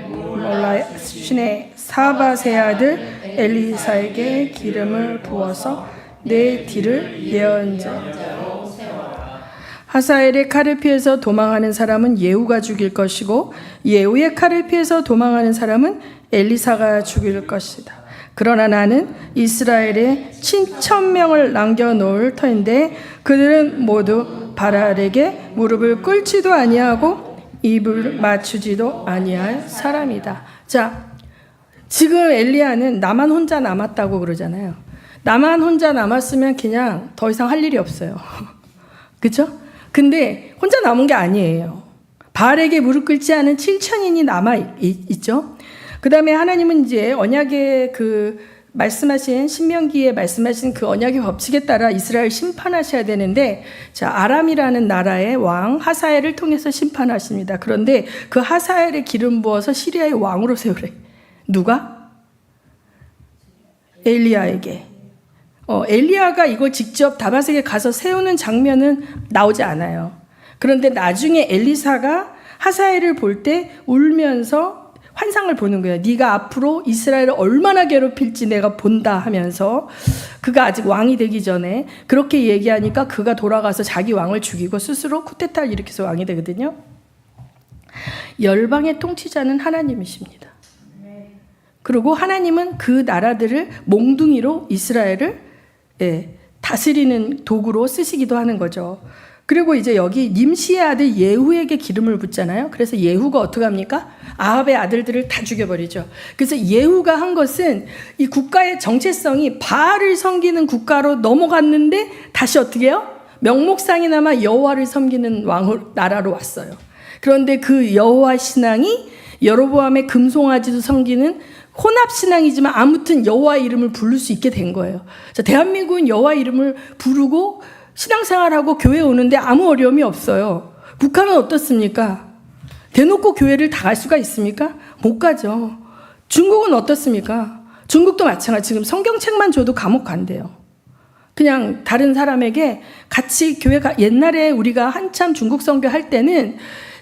몰라 신의 사밧의 아들 엘리사에게 기름을 부어서 내 뒤를 예언자로 세워라. 하사엘의 칼을 피해서 도망하는 사람은 예후가 죽일 것이고 예후의 칼을 피해서 도망하는 사람은 엘리사가 죽일 것이다. 그러나 나는 이스라엘에 7,000명을 남겨놓을 터인데 그들은 모두 바알에게 무릎을 꿇지도 아니하고 입을 맞추지도 아니할 사람이다. 자, 지금 엘리야는 나만 혼자 남았다고 그러잖아요. 나만 혼자 남았으면 그냥 더 이상 할 일이 없어요. 그렇죠? 근데 혼자 남은 게 아니에요. 바알에게 무릎 꿇지 않은 7,000인이 남아 있죠. 그 다음에 하나님은 이제 언약의 말씀하신 신명기에 말씀하신 그 언약의 법칙에 따라 이스라엘 심판하셔야 되는데, 자, 아람이라는 나라의 왕 하사엘을 통해서 심판하십니다. 그런데 그 하사엘에 기름 부어서 시리아의 왕으로 세우래. 누가? 엘리야에게. 엘리야가 이걸 직접 다마섹에 가서 세우는 장면은 나오지 않아요. 그런데 나중에 엘리사가 하사엘을 볼 때 울면서 환상을 보는 거예요. 네가 앞으로 이스라엘을 얼마나 괴롭힐지 내가 본다 하면서, 그가 아직 왕이 되기 전에 그렇게 얘기하니까 그가 돌아가서 자기 왕을 죽이고 스스로 쿠데타를 일으켜서 왕이 되거든요. 열방의 통치자는 하나님이십니다. 그리고 하나님은 그 나라들을 몽둥이로 이스라엘을 다스리는 도구로 쓰시기도 하는 거죠. 그리고 이제 여기 님시의 아들 예후에게 기름을 붓잖아요. 그래서 예후가 어떻게 합니까? 아합의 아들들을 다 죽여버리죠. 그래서 예후가 한 것은 이 국가의 정체성이 바알을 섬기는 국가로 넘어갔는데 다시 어떻게 해요? 명목상이나마 여호와를 섬기는 나라로 왔어요. 그런데 그 여호와 신앙이 여로보암의 금송아지도 섬기는 혼합 신앙이지만 아무튼 여호와 이름을 부를 수 있게 된 거예요. 자, 대한민국은 여호와 이름을 부르고 신앙생활하고 교회 오는데 아무 어려움이 없어요. 북한은 어떻습니까? 대놓고 교회를 다 갈 수가 있습니까? 못 가죠. 중국은 어떻습니까? 중국도 마찬가지. 지금 성경책만 줘도 감옥 간대요. 그냥 다른 사람에게 같이 옛날에 우리가 한참 중국 선교할 때는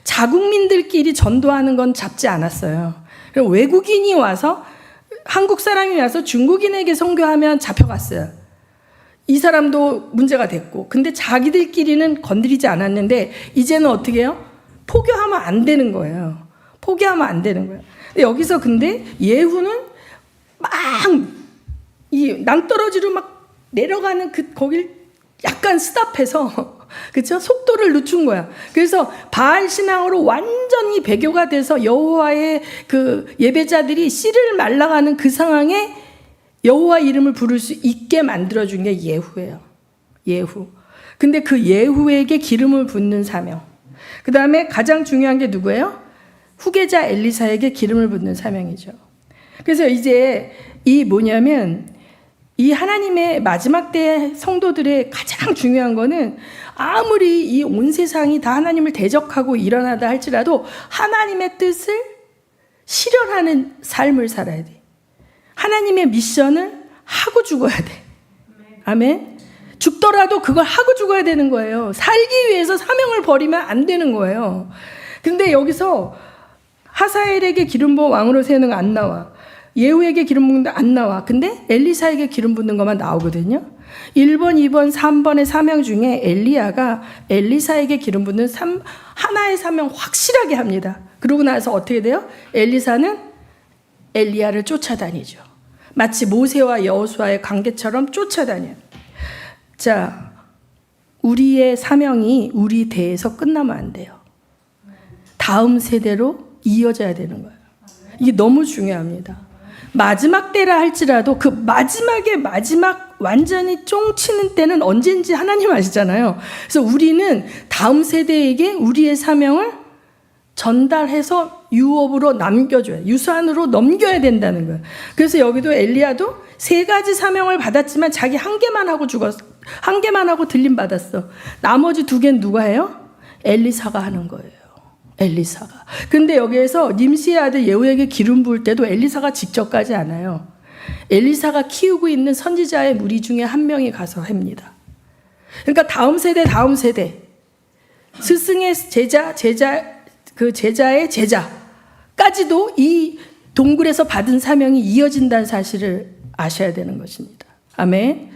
자국민들끼리 전도하는 건 잡지 않았어요. 외국인이 와서, 한국 사람이 와서 중국인에게 선교하면 잡혀갔어요. 이 사람도 문제가 됐고, 근데 자기들끼리는 건드리지 않았는데 이제는 어떻게 해요? 포교하면 안 되는 거예요. 포기하면 안 되는 거예요. 여기서 근데 예후는 막 이 낭떠러지로 막 내려가는 거길 약간 스탑해서 그렇죠? 속도를 늦춘 거야. 그래서 바알 신앙으로 완전히 배교가 돼서 여호와의 그 예배자들이 씨를 말라가는 그 상황에 여호와 이름을 부를 수 있게 만들어준 게 예후예요. 예후. 근데 그 예후에게 기름을 붓는 사명. 그 다음에 가장 중요한 게 누구예요? 후계자 엘리사에게 기름을 붓는 사명이죠. 그래서 이제 이 하나님의 마지막 때 성도들의 가장 중요한 거는, 아무리 이 온 세상이 다 하나님을 대적하고 일어나다 할지라도 하나님의 뜻을 실현하는 삶을 살아야 돼. 하나님의 미션을 하고 죽어야 돼. 아멘. 죽더라도 그걸 하고 죽어야 되는 거예요. 살기 위해서 사명을 버리면 안 되는 거예요. 근데 여기서 하사엘에게 기름 부어 왕으로 세우는 거 안 나와. 예후에게 기름 붓는 거 안 나와. 근데 엘리사에게 기름 붓는 것만 나오거든요. 1번, 2번, 3번의 사명 중에 엘리야가 엘리사에게 기름 붓는 하나의 사명 확실하게 합니다. 그러고 나서 어떻게 돼요? 엘리사는 엘리야를 쫓아다니죠. 마치 모세와 여호수아의 관계처럼 쫓아다녀요. 자, 우리의 사명이 우리 대에서 끝나면 안 돼요. 다음 세대로 이어져야 되는 거예요. 이게 너무 중요합니다. 마지막 때라 할지라도 그 마지막에 마지막 완전히 쫑치는 때는 언젠지 하나님 아시잖아요. 그래서 우리는 다음 세대에게 우리의 사명을 전달해서 유업으로 남겨줘야, 유산으로 넘겨야 된다는 거예요. 그래서 여기도 엘리야도 3가지 사명을 받았지만 자기 1개만 하고 죽었어. 1개만 하고 들림 받았어. 나머지 2개는 누가 해요? 엘리사가 하는 거예요. 엘리사가. 근데 여기에서 nim시의 아들 예후에게 기름 부을 때도 엘리사가 직접 가지 않아요. 엘리사가 키우고 있는 선지자의 무리 중에 한 명이 가서 합니다. 그러니까 다음 세대 스승의 그 제자의 제자까지도 이 동굴에서 받은 사명이 이어진다는 사실을 아셔야 되는 것입니다. 아멘.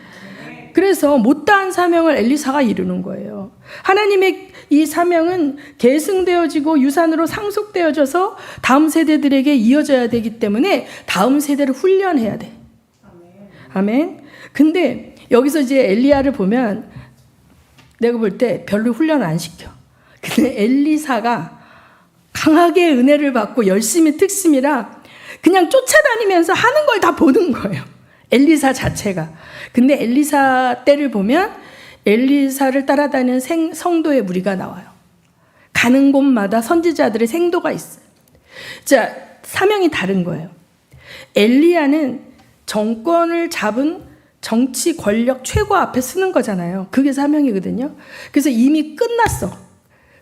그래서 못다한 사명을 엘리사가 이루는 거예요. 하나님의 이 사명은 계승되어지고 유산으로 상속되어져서 다음 세대들에게 이어져야 되기 때문에 다음 세대를 훈련해야 돼. 아멘. 근데 여기서 이제 엘리야를 보면 내가 볼 때 별로 훈련 안 시켜. 근데 엘리사가 강하게 은혜를 받고 열심히 특심이라 그냥 쫓아다니면서 하는 걸 다 보는 거예요. 엘리사 자체가. 근데 엘리사 때를 보면 엘리사를 따라다니는 성도의 무리가 나와요. 가는 곳마다 선지자들의 생도가 있어요. 자, 사명이 다른 거예요. 엘리야는 정권을 잡은 정치 권력 최고 앞에 쓰는 거잖아요. 그게 사명이거든요. 그래서 이미 끝났어.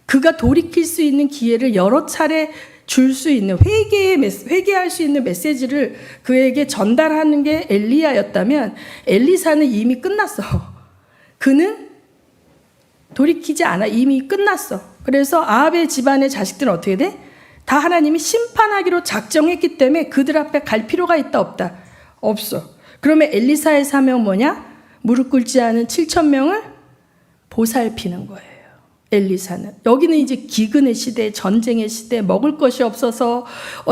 그가 돌이킬 수 있는 기회를 여러 차례 줄 수 있는 회개할 수 있는 메시지를 그에게 전달하는 게 엘리야였다면 엘리사는 이미 끝났어. 그는 돌이키지 않아. 이미 끝났어. 그래서 아합의 집안의 자식들은 어떻게 돼? 다 하나님이 심판하기로 작정했기 때문에 그들 앞에 갈 필요가 있다 없다? 없어. 그러면 엘리사의 사명 뭐냐? 무릎 꿇지 않은 7,000명을 보살피는 거예요. 엘리사는. 여기는 이제 기근의 시대, 전쟁의 시대, 먹을 것이 없어서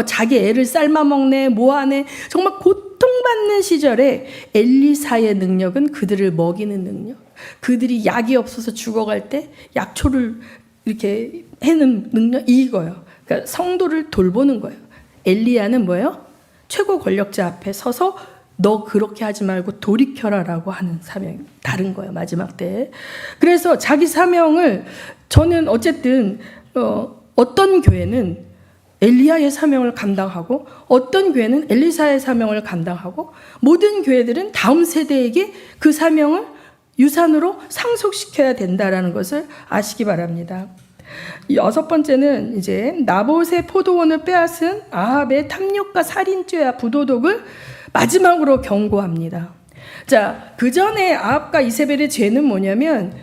자기 애를 삶아 먹네, 뭐하네, 정말 고통받는 시절에 엘리사의 능력은 그들을 먹이는 능력. 그들이 약이 없어서 죽어갈 때 약초를 이렇게 해는 능력, 이거예요. 그러니까 성도를 돌보는 거예요. 엘리야는 뭐예요? 최고 권력자 앞에 서서 너 그렇게 하지 말고 돌이켜라라고 하는 사명이 다른 거예요. 마지막 때. 그래서 자기 사명을 저는 어쨌든 어떤 교회는 엘리야의 사명을 감당하고 어떤 교회는 엘리사의 사명을 감당하고 모든 교회들은 다음 세대에게 그 사명을 유산으로 상속시켜야 된다라는 것을 아시기 바랍니다. 6번째는 이제 나봇의 포도원을 빼앗은 아합의 탐욕과 살인죄와 부도덕을 마지막으로 경고합니다. 자, 그 전에 아합과 이세벨의 죄는 뭐냐면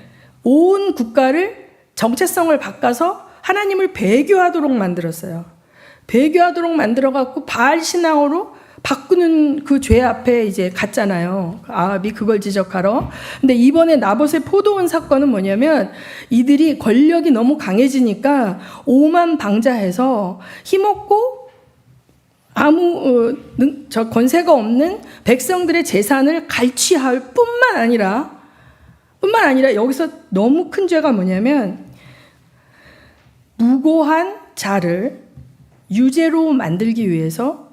온 국가를 정체성을 바꿔서 하나님을 배교하도록 만들었어요. 배교하도록 만들어갖고 바알 신앙으로 바꾸는 그 죄 앞에 이제 갔잖아요. 아합이 그걸 지적하러. 근데 이번에 나봇의 포도원 사건은 뭐냐면 이들이 권력이 너무 강해지니까 오만방자해서 힘없고 아무 권세가 없는 백성들의 재산을 갈취할 뿐만 아니라 여기서 너무 큰 죄가 뭐냐면 무고한 자를 유죄로 만들기 위해서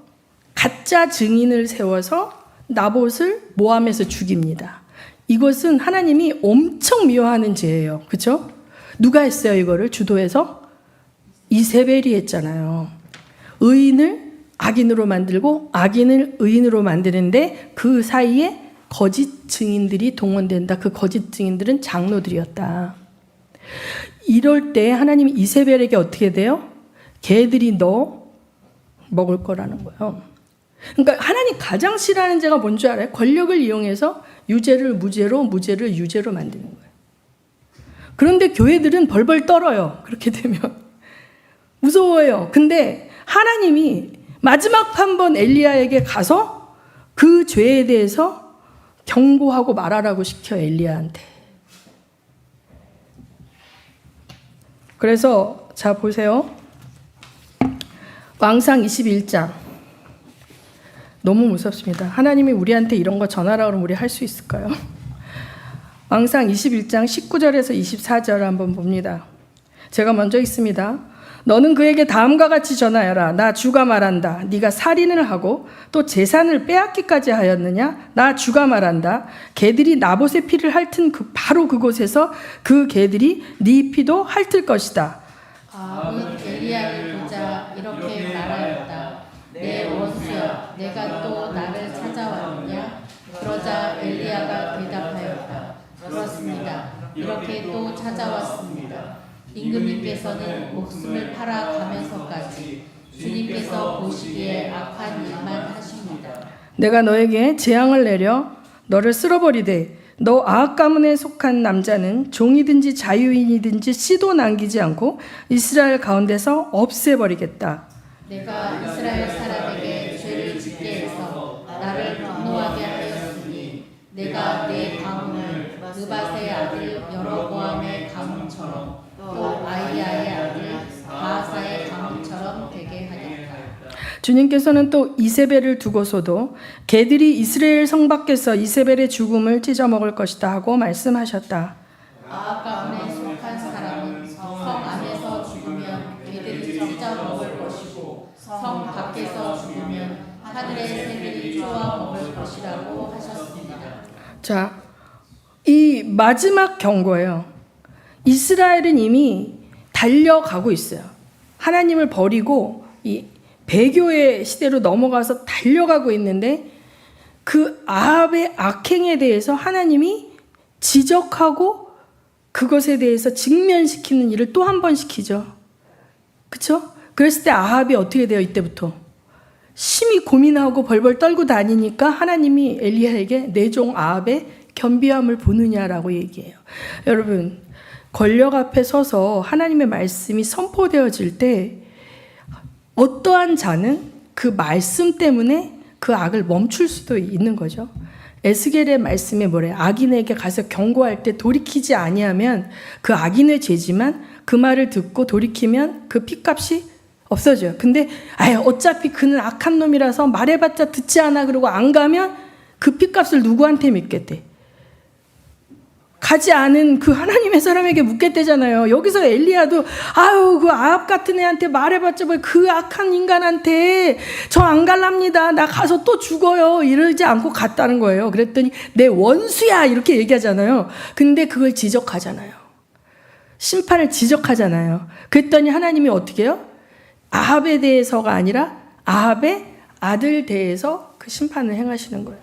가짜 증인을 세워서 나봇을 모함해서 죽입니다. 이것은 하나님이 엄청 미워하는 죄예요. 그렇죠? 누가 했어요? 이거를 주도해서? 이세벨이 했잖아요. 의인을 악인으로 만들고 악인을 의인으로 만드는데 그 사이에 거짓 증인들이 동원된다. 그 거짓 증인들은 장로들이었다. 이럴 때 하나님이 이세벨에게 어떻게 돼요? 걔들이 너 먹을 거라는 거예요. 그러니까 하나님 가장 싫어하는 죄가 뭔 줄 알아요? 권력을 이용해서 유죄를 무죄로, 무죄를 유죄로 만드는 거예요. 그런데 교회들은 벌벌 떨어요. 그렇게 되면 무서워요. 근데 하나님이 마지막 한 번 엘리야에게 가서 그 죄에 대해서 경고하고 말하라고 시켜 엘리야한테. 그래서 자 보세요. 왕상 21장. 너무 무섭습니다. 하나님이 우리한테 이런 거 전하라 그러면 우리 할 수 있을까요? 왕상 21장 19절에서 24절 한번 봅니다. 제가 먼저 읽습니다. 너는 그에게 다음과 같이 전하여라. 나 주가 말한다. 네가 살인을 하고 또 재산을 빼앗기까지 하였느냐? 나 주가 말한다. 개들이 나봇의 피를 핥은 바로 그곳에서 그 개들이 네 피도 핥을 것이다. 아합은 엘리야를 보자 이렇게 말하였다. 내 원수여, 내가 또 나를 찾아왔느냐? 그러자 엘리야가 대답하였다. 그렇습니다. 이렇게 또 찾아왔습니다. 임금님께서는 목숨을 팔아 가면서까지 주님께서 보시기에 악한 일만 하십니다. 내가 너에게 재앙을 내려 너를 쓸어버리되 너 아합 가문에 속한 남자는 종이든지 자유인이든지 씨도 남기지 않고 이스라엘 가운데서 없애버리겠다. 내가 이스라엘 사람에게 죄를 짓게 해서 나를 분노하게 하였으니 내가 내 가문을 느밧의 아들 여로보암의 가문처럼 또 아이야의 아들 바하사의 가문처럼 되게 하겠다. 주님께서는 또 이세벨을 두고서도 개들이 이스라엘 성 밖에서 이세벨의 죽음을 찢어먹을 것이다 하고 말씀하셨다. 아합 가문에 속한 사람은 성 안에서 죽으면 개들이 찢어먹을 것이고 성 밖에서 죽으면 하늘의 새들이 쪼아먹을 것이라고 하셨습니다. 자, 이 마지막 경고예요. 이스라엘은 이미 달려가고 있어요. 하나님을 버리고 이 배교의 시대로 넘어가서 달려가고 있는데 그 아합의 악행에 대해서 하나님이 지적하고 그것에 대해서 직면시키는 일을 또 한 번 시키죠. 그렇죠? 그랬을 때 아합이 어떻게 돼요? 이때부터 심히 고민하고 벌벌 떨고 다니니까 하나님이 엘리야에게 내 종 아합의 겸비함을 보느냐라고 얘기해요. 여러분, 권력 앞에 서서 하나님의 말씀이 선포되어질 때 어떠한 자는 그 말씀 때문에 그 악을 멈출 수도 있는 거죠. 에스겔의 말씀에 뭐래? 악인에게 가서 경고할 때 돌이키지 아니하면 그 악인의 죄지만 그 말을 듣고 돌이키면 그 핏값이 없어져요. 근데 어차피 그는 악한 놈이라서 말해봤자 듣지 않아 그러고 안 가면 그 핏값을 누구한테 믿겠대? 가지 않은 그 하나님의 사람에게 묻겠대잖아요. 여기서 엘리야도 그 아합 같은 애한테 말해봤자 뭐 그 악한 인간한테 저 안 갈랍니다. 나 가서 또 죽어요. 이러지 않고 갔다는 거예요. 그랬더니 내 원수야 이렇게 얘기하잖아요. 근데 그걸 지적하잖아요. 심판을 지적하잖아요. 그랬더니 하나님이 어떻게 해요? 아합에 대해서가 아니라 아합의 아들 대해서 그 심판을 행하시는 거예요.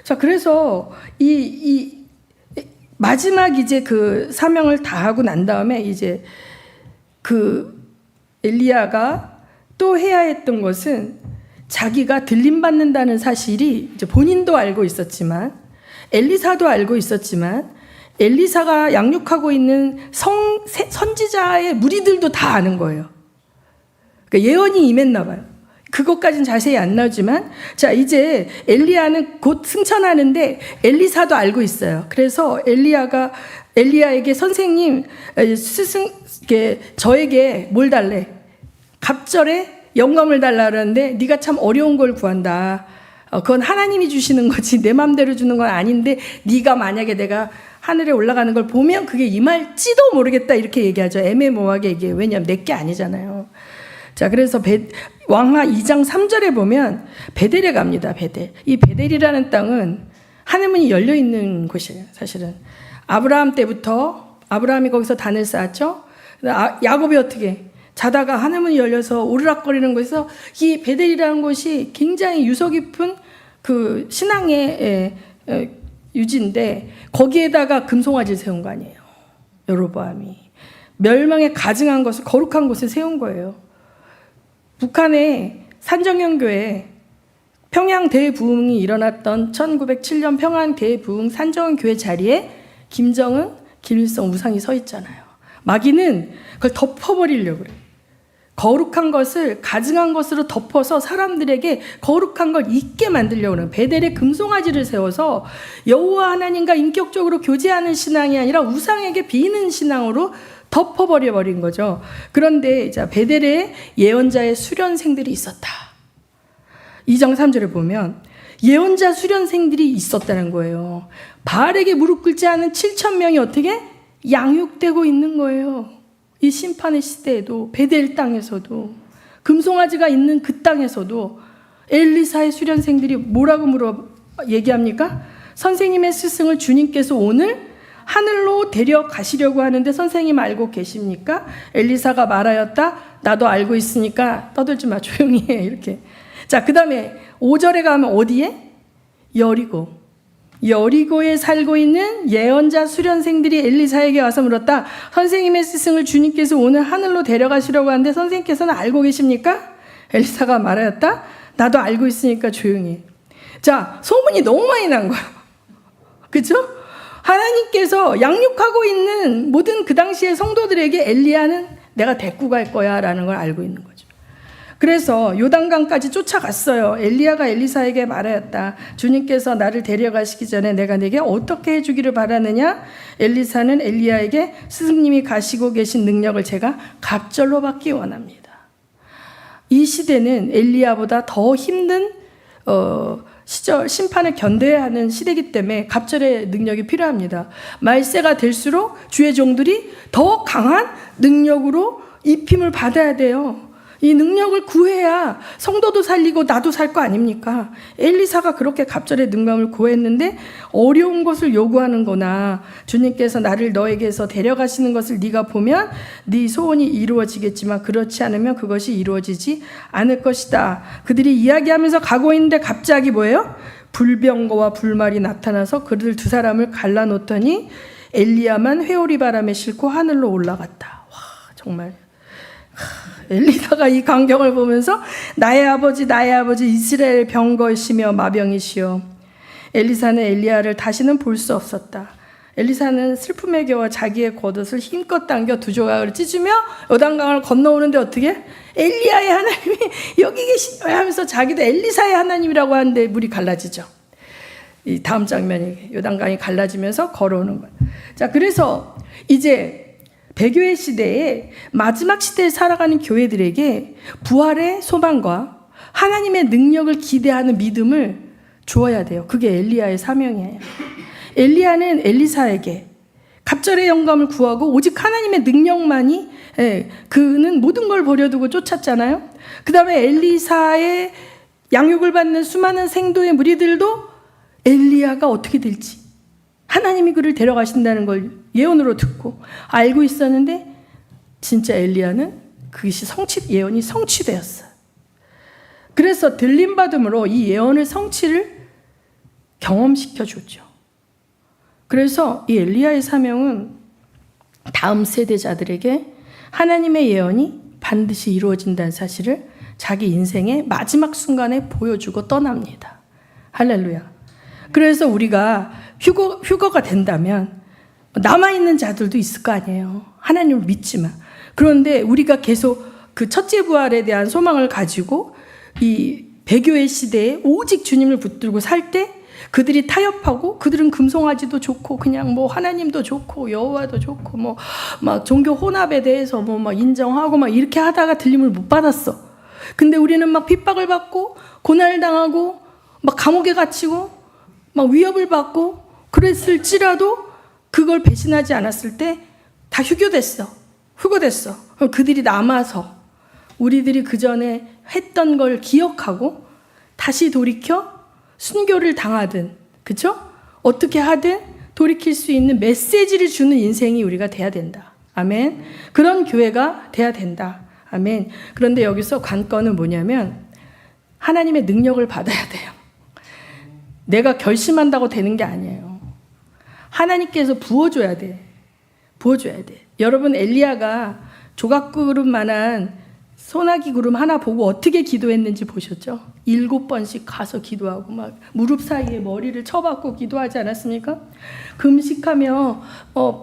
자, 그래서 이 마지막 이제 그 사명을 다 하고 난 다음에 이제 그 엘리야가 또 해야 했던 것은 자기가 들림받는다는 사실이 이제 본인도 알고 있었지만 엘리사도 알고 있었지만 엘리사가 양육하고 있는 선지자의 무리들도 다 아는 거예요. 그러니까 예언이 임했나 봐요. 그것까지는 자세히 안 나오지만 자, 이제 엘리야는 곧 승천하는데 엘리사도 알고 있어요. 그래서 엘리야에게 선생님 저에게 뭘 달래? 갑절에 영광을 달라 그러는데 네가 참 어려운 걸 구한다. 그건 하나님이 주시는 거지 내 맘대로 주는 건 아닌데 네가 만약에 내가 하늘에 올라가는 걸 보면 그게 임할지도 모르겠다 이렇게 얘기하죠. 애매모호하게 얘기해요. 왜냐하면 내게 아니잖아요. 자, 그래서 왕하 2장 3절에 보면 베델에 갑니다. 베델. 이 베델이라는 땅은 하늘문이 열려 있는 곳이에요. 사실은 아브라함 때부터 아브라함이 거기서 단을 쌓았죠. 야곱이 어떻게 자다가 하늘문이 열려서 오르락거리는 곳에서 이 베델이라는 곳이 굉장히 유서 깊은 그 신앙의 유지인데 거기에다가 금송아지를 세운 거 아니에요. 여로보암이 멸망에 가증한 것을 거룩한 곳에 세운 거예요. 북한의 산정연교회 평양 대부흥이 일어났던 1907년 평양 대부흥 산정연교회 자리에 김정은, 김일성 우상이 서 있잖아요. 마귀는 그걸 덮어버리려고 그래요. 거룩한 것을 가증한 것으로 덮어서 사람들에게 거룩한 걸 잊게 만들려고 그래요. 베델에 금송아지를 세워서 여호와 하나님과 인격적으로 교제하는 신앙이 아니라 우상에게 비는 신앙으로 덮어버려버린 거죠. 그런데 이제 베델에 예언자의 수련생들이 있었다. 2장 3절에 보면 예언자 수련생들이 있었다는 거예요. 바알에게 무릎 꿇지 않은 7,000명이 어떻게 양육되고 있는 거예요. 이 심판의 시대에도, 베델 땅에서도, 금송아지가 있는 그 땅에서도 엘리사의 수련생들이 뭐라고 얘기합니까? 선생님의 스승을 주님께서 오늘 하늘로 데려가시려고 하는데 선생님 알고 계십니까? 엘리사가 말하였다. 나도 알고 있으니까 떠들지 마, 조용히 해. 이렇게. 자, 그 다음에 5절에 가면 어디에? 여리고에 살고 있는 예언자 수련생들이 엘리사에게 와서 물었다. 선생님의 스승을 주님께서 오늘 하늘로 데려가시려고 하는데 선생님께서는 알고 계십니까? 엘리사가 말하였다. 나도 알고 있으니까 조용히 해. 자, 소문이 너무 많이 난 거야. 그죠? 하나님께서 양육하고 있는 모든 그 당시의 성도들에게 엘리야는 내가 데리고 갈 거야 라는 걸 알고 있는 거죠. 그래서 요단강까지 쫓아갔어요. 엘리야가 엘리사에게 말하였다. 주님께서 나를 데려가시기 전에 내가 네게 어떻게 해주기를 바라느냐? 엘리사는 엘리야에게 스승님이 가시고 계신 능력을 제가 갑절로 받기 원합니다. 이 시대는 엘리야보다 더 힘든 시절, 심판을 견뎌야 하는 시대이기 때문에 갑절의 능력이 필요합니다. 말세가 될수록 주의 종들이 더 강한 능력으로 입힘을 받아야 돼요. 이 능력을 구해야 성도도 살리고 나도 살 거 아닙니까? 엘리사가 그렇게 갑절의 능력을 구했는데 어려운 것을 요구하는 거나 주님께서 나를 너에게서 데려가시는 것을 네가 보면 네 소원이 이루어지겠지만 그렇지 않으면 그것이 이루어지지 않을 것이다. 그들이 이야기하면서 가고 있는데 갑자기 뭐예요? 불병거와 불말이 나타나서 그들 두 사람을 갈라놓더니 엘리야만 회오리 바람에 싣고 하늘로 올라갔다. 와, 정말 엘리사가 이 광경을 보면서 나의 아버지 이스라엘 병거이시며 마병이시여. 엘리사는 엘리야를 다시는 볼 수 없었다. 엘리사는 슬픔에 겨워 자기의 겉옷을 힘껏 당겨 두 조각을 찢으며 요단강을 건너오는데 어떻게? 엘리야의 하나님이 여기 계시냐 하면서 자기도 엘리사의 하나님이라고 하는데 물이 갈라지죠. 이 다음 장면이 요단강이 갈라지면서 걸어오는 거예요. 자, 그래서 이제 배교의 시대에 마지막 시대에 살아가는 교회들에게 부활의 소망과 하나님의 능력을 기대하는 믿음을 주어야 돼요. 그게 엘리야의 사명이에요. 엘리야는 엘리사에게 갑절의 영감을 구하고 오직 하나님의 능력만이, 그는 모든 걸 버려두고 쫓았잖아요. 그 다음에 엘리사의 양육을 받는 수많은 생도의 무리들도 엘리야가 어떻게 될지, 하나님이 그를 데려가신다는 걸 예언으로 듣고 알고 있었는데 진짜 엘리야는 그것이 예언이 성취되었어요. 그래서 들림받음으로 이 예언의 성취를 경험시켜 줬죠. 그래서 이 엘리야의 사명은 다음 세대자들에게 하나님의 예언이 반드시 이루어진다는 사실을 자기 인생의 마지막 순간에 보여주고 떠납니다. 할렐루야. 그래서 우리가 휴거가 된다면 남아있는 자들도 있을 거 아니에요. 하나님을 믿지만. 그런데 우리가 계속 그 첫째 부활에 대한 소망을 가지고 이 배교의 시대에 오직 주님을 붙들고 살 때 그들이 타협하고, 그들은 금송아지도 좋고 그냥 뭐 하나님도 좋고 여호와도 좋고 뭐 막 종교 혼합에 대해서 뭐 막 인정하고 막 이렇게 하다가 들림을 못 받았어. 근데 우리는 막 핍박을 받고 고난을 당하고 막 감옥에 갇히고 막 위협을 받고 그랬을지라도 그걸 배신하지 않았을 때 다 휴거됐어. 그럼 그들이 남아서 우리들이 그 전에 했던 걸 기억하고 다시 돌이켜 순교를 당하든, 그쵸? 어떻게 하든 돌이킬 수 있는 메시지를 주는 인생이 우리가 돼야 된다. 아멘. 그런 교회가 돼야 된다. 아멘. 그런데 여기서 관건은 뭐냐면 하나님의 능력을 받아야 돼요. 내가 결심한다고 되는 게 아니에요. 하나님께서 부어줘야 돼. 여러분, 엘리야가 조각구름만한 소나기 구름 하나 보고 어떻게 기도했는지 보셨죠? 7번씩 가서 기도하고 막 무릎 사이에 머리를 쳐박고 기도하지 않았습니까? 금식하며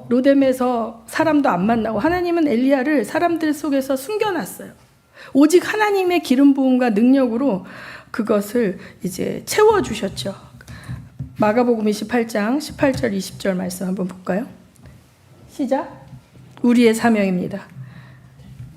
로뎀에서 사람도 안 만나고, 하나님은 엘리야를 사람들 속에서 숨겨놨어요. 오직 하나님의 기름 부음과 능력으로 그것을 이제 채워주셨죠. 마가복음 28장 18절 20절 말씀 한번 볼까요? 시작. 우리의 사명입니다.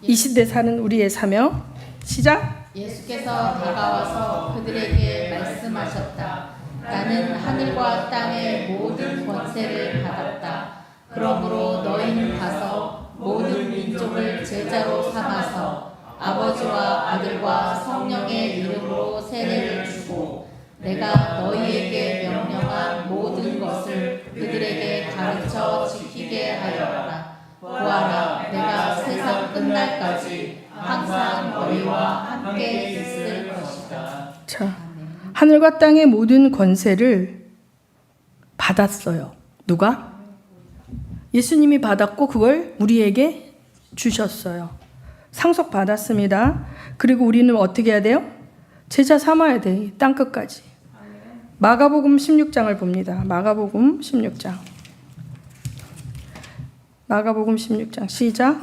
이 시대 사는 우리의 사명. 시작. 예수께서 다가와서 그들에게 말씀하셨다. 나는 하늘과 땅의 모든 권세를 받았다. 그러므로 너희는 가서 모든 민족을 제자로 삼아서 아버지와 아들과 성령의 이름으로 세례를 주고 내가 너희에게 명령한 모든 것을 그들에게 가르쳐 지키게 하여라. 보아라, 내가 세상 끝날까지 항상 너희와 함께 있을 것이다. 자, 하늘과 땅의 모든 권세를 받았어요. 누가? 예수님이 받았고 그걸 우리에게 주셨어요. 상속 받았습니다. 그리고 우리는 어떻게 해야 돼요? 제자 삼아야 돼. 땅끝까지. 마가복음 16장을 봅니다. 마가복음 16장. 마가복음 16장 시작.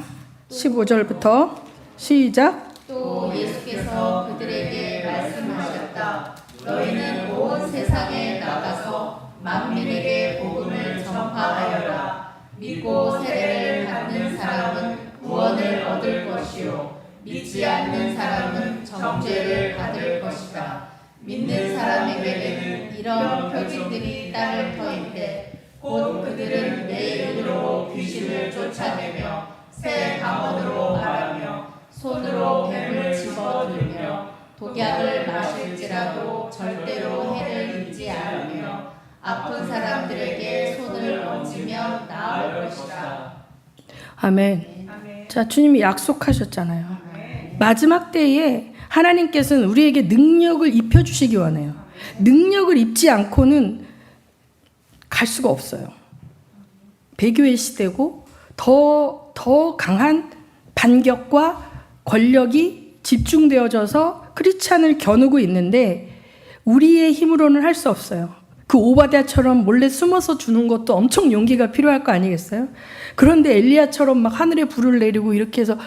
15절부터 시작. 또 예수께서 그들에게 말씀하셨다. 너희는 온 세상에 나가서 만민에게 복음을 전파하여라. 믿고 세례를 받는 사람은 구원을 얻을 것이요 믿지 않는 사람은 정죄를 받을 것이다. 믿는 사람에게는 이런 표징들이 따를 터인데 곧 그들은 내 이름으로 귀신을 쫓아내며 새 방언으로 말하며 손으로 뱀을 집어들며 독약을 마실지라도 절대로 해를 입지 않으며 아픈 사람들에게 손을 얹으며 나을 것이다. 아멘. 자, 주님이 약속하셨잖아요. 마지막 때에 하나님께서는 우리에게 능력을 입혀주시기 원해요. 능력을 입지 않고는 갈 수가 없어요. 배교의 시대고 더 강한 반격과 권력이 집중되어져서 크리스찬을 겨누고 있는데 우리의 힘으로는 할 수 없어요. 그 오바댜처럼 몰래 숨어서 주는 것도 엄청 용기가 필요할 거 아니겠어요? 그런데 엘리야처럼 막 하늘에 불을 내리고 이렇게 해서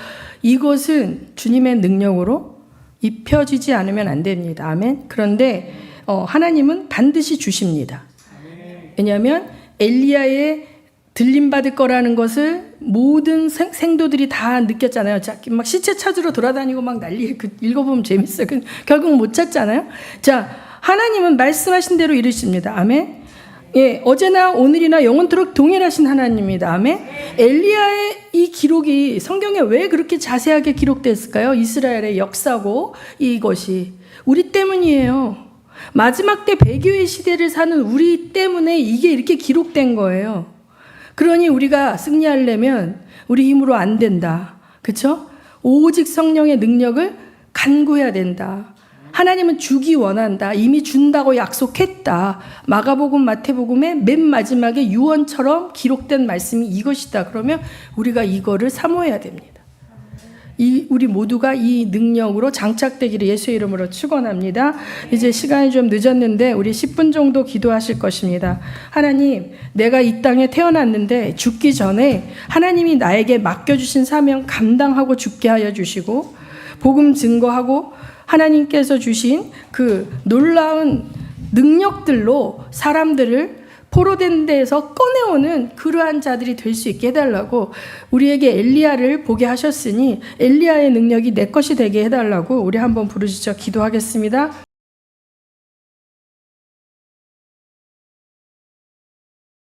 이것은 주님의 능력으로 입혀지지 않으면 안 됩니다. 아멘. 그런데 하나님은 반드시 주십니다. 왜냐하면 엘리야의 들림받을 거라는 것을 모든 생도들이 다 느꼈잖아요. 막 시체 찾으러 돌아다니고 막 난리, 읽어보면 재밌어요. 결국 못 찾잖아요. 자, 하나님은 말씀하신 대로 이루십니다. 아멘. 예, 어제나 오늘이나 영원토록 동일하신 하나님입니다. 아멘. 엘리야의 이 기록이 성경에 왜 그렇게 자세하게 기록됐을까요? 이스라엘의 역사고 이것이 우리 때문이에요. 마지막 때 배교의 시대를 사는 우리 때문에 이게 이렇게 기록된 거예요. 그러니 우리가 승리하려면 우리 힘으로 안 된다. 그렇죠? 오직 성령의 능력을 간구해야 된다. 하나님은 주기 원한다. 이미 준다고 약속했다. 마가복음, 마태복음의 맨 마지막에 유언처럼 기록된 말씀이 이것이다. 그러면 우리가 이거를 사모해야 됩니다. 우리 모두가 이 능력으로 장착되기를 예수의 이름으로 축원합니다. 이제 시간이 좀 늦었는데 우리 10분 정도 기도하실 것입니다. 하나님, 내가 이 땅에 태어났는데 죽기 전에 하나님이 나에게 맡겨주신 사명 감당하고 죽게 하여 주시고 복음 증거하고 하나님께서 주신 그 놀라운 능력들로 사람들을 포로된 데에서 꺼내오는 그러한 자들이 될 수 있게 해달라고 우리에게 엘리야를 보게 하셨으니 엘리야의 능력이 내 것이 되게 해달라고 우리 한번 부르시죠. 기도하겠습니다.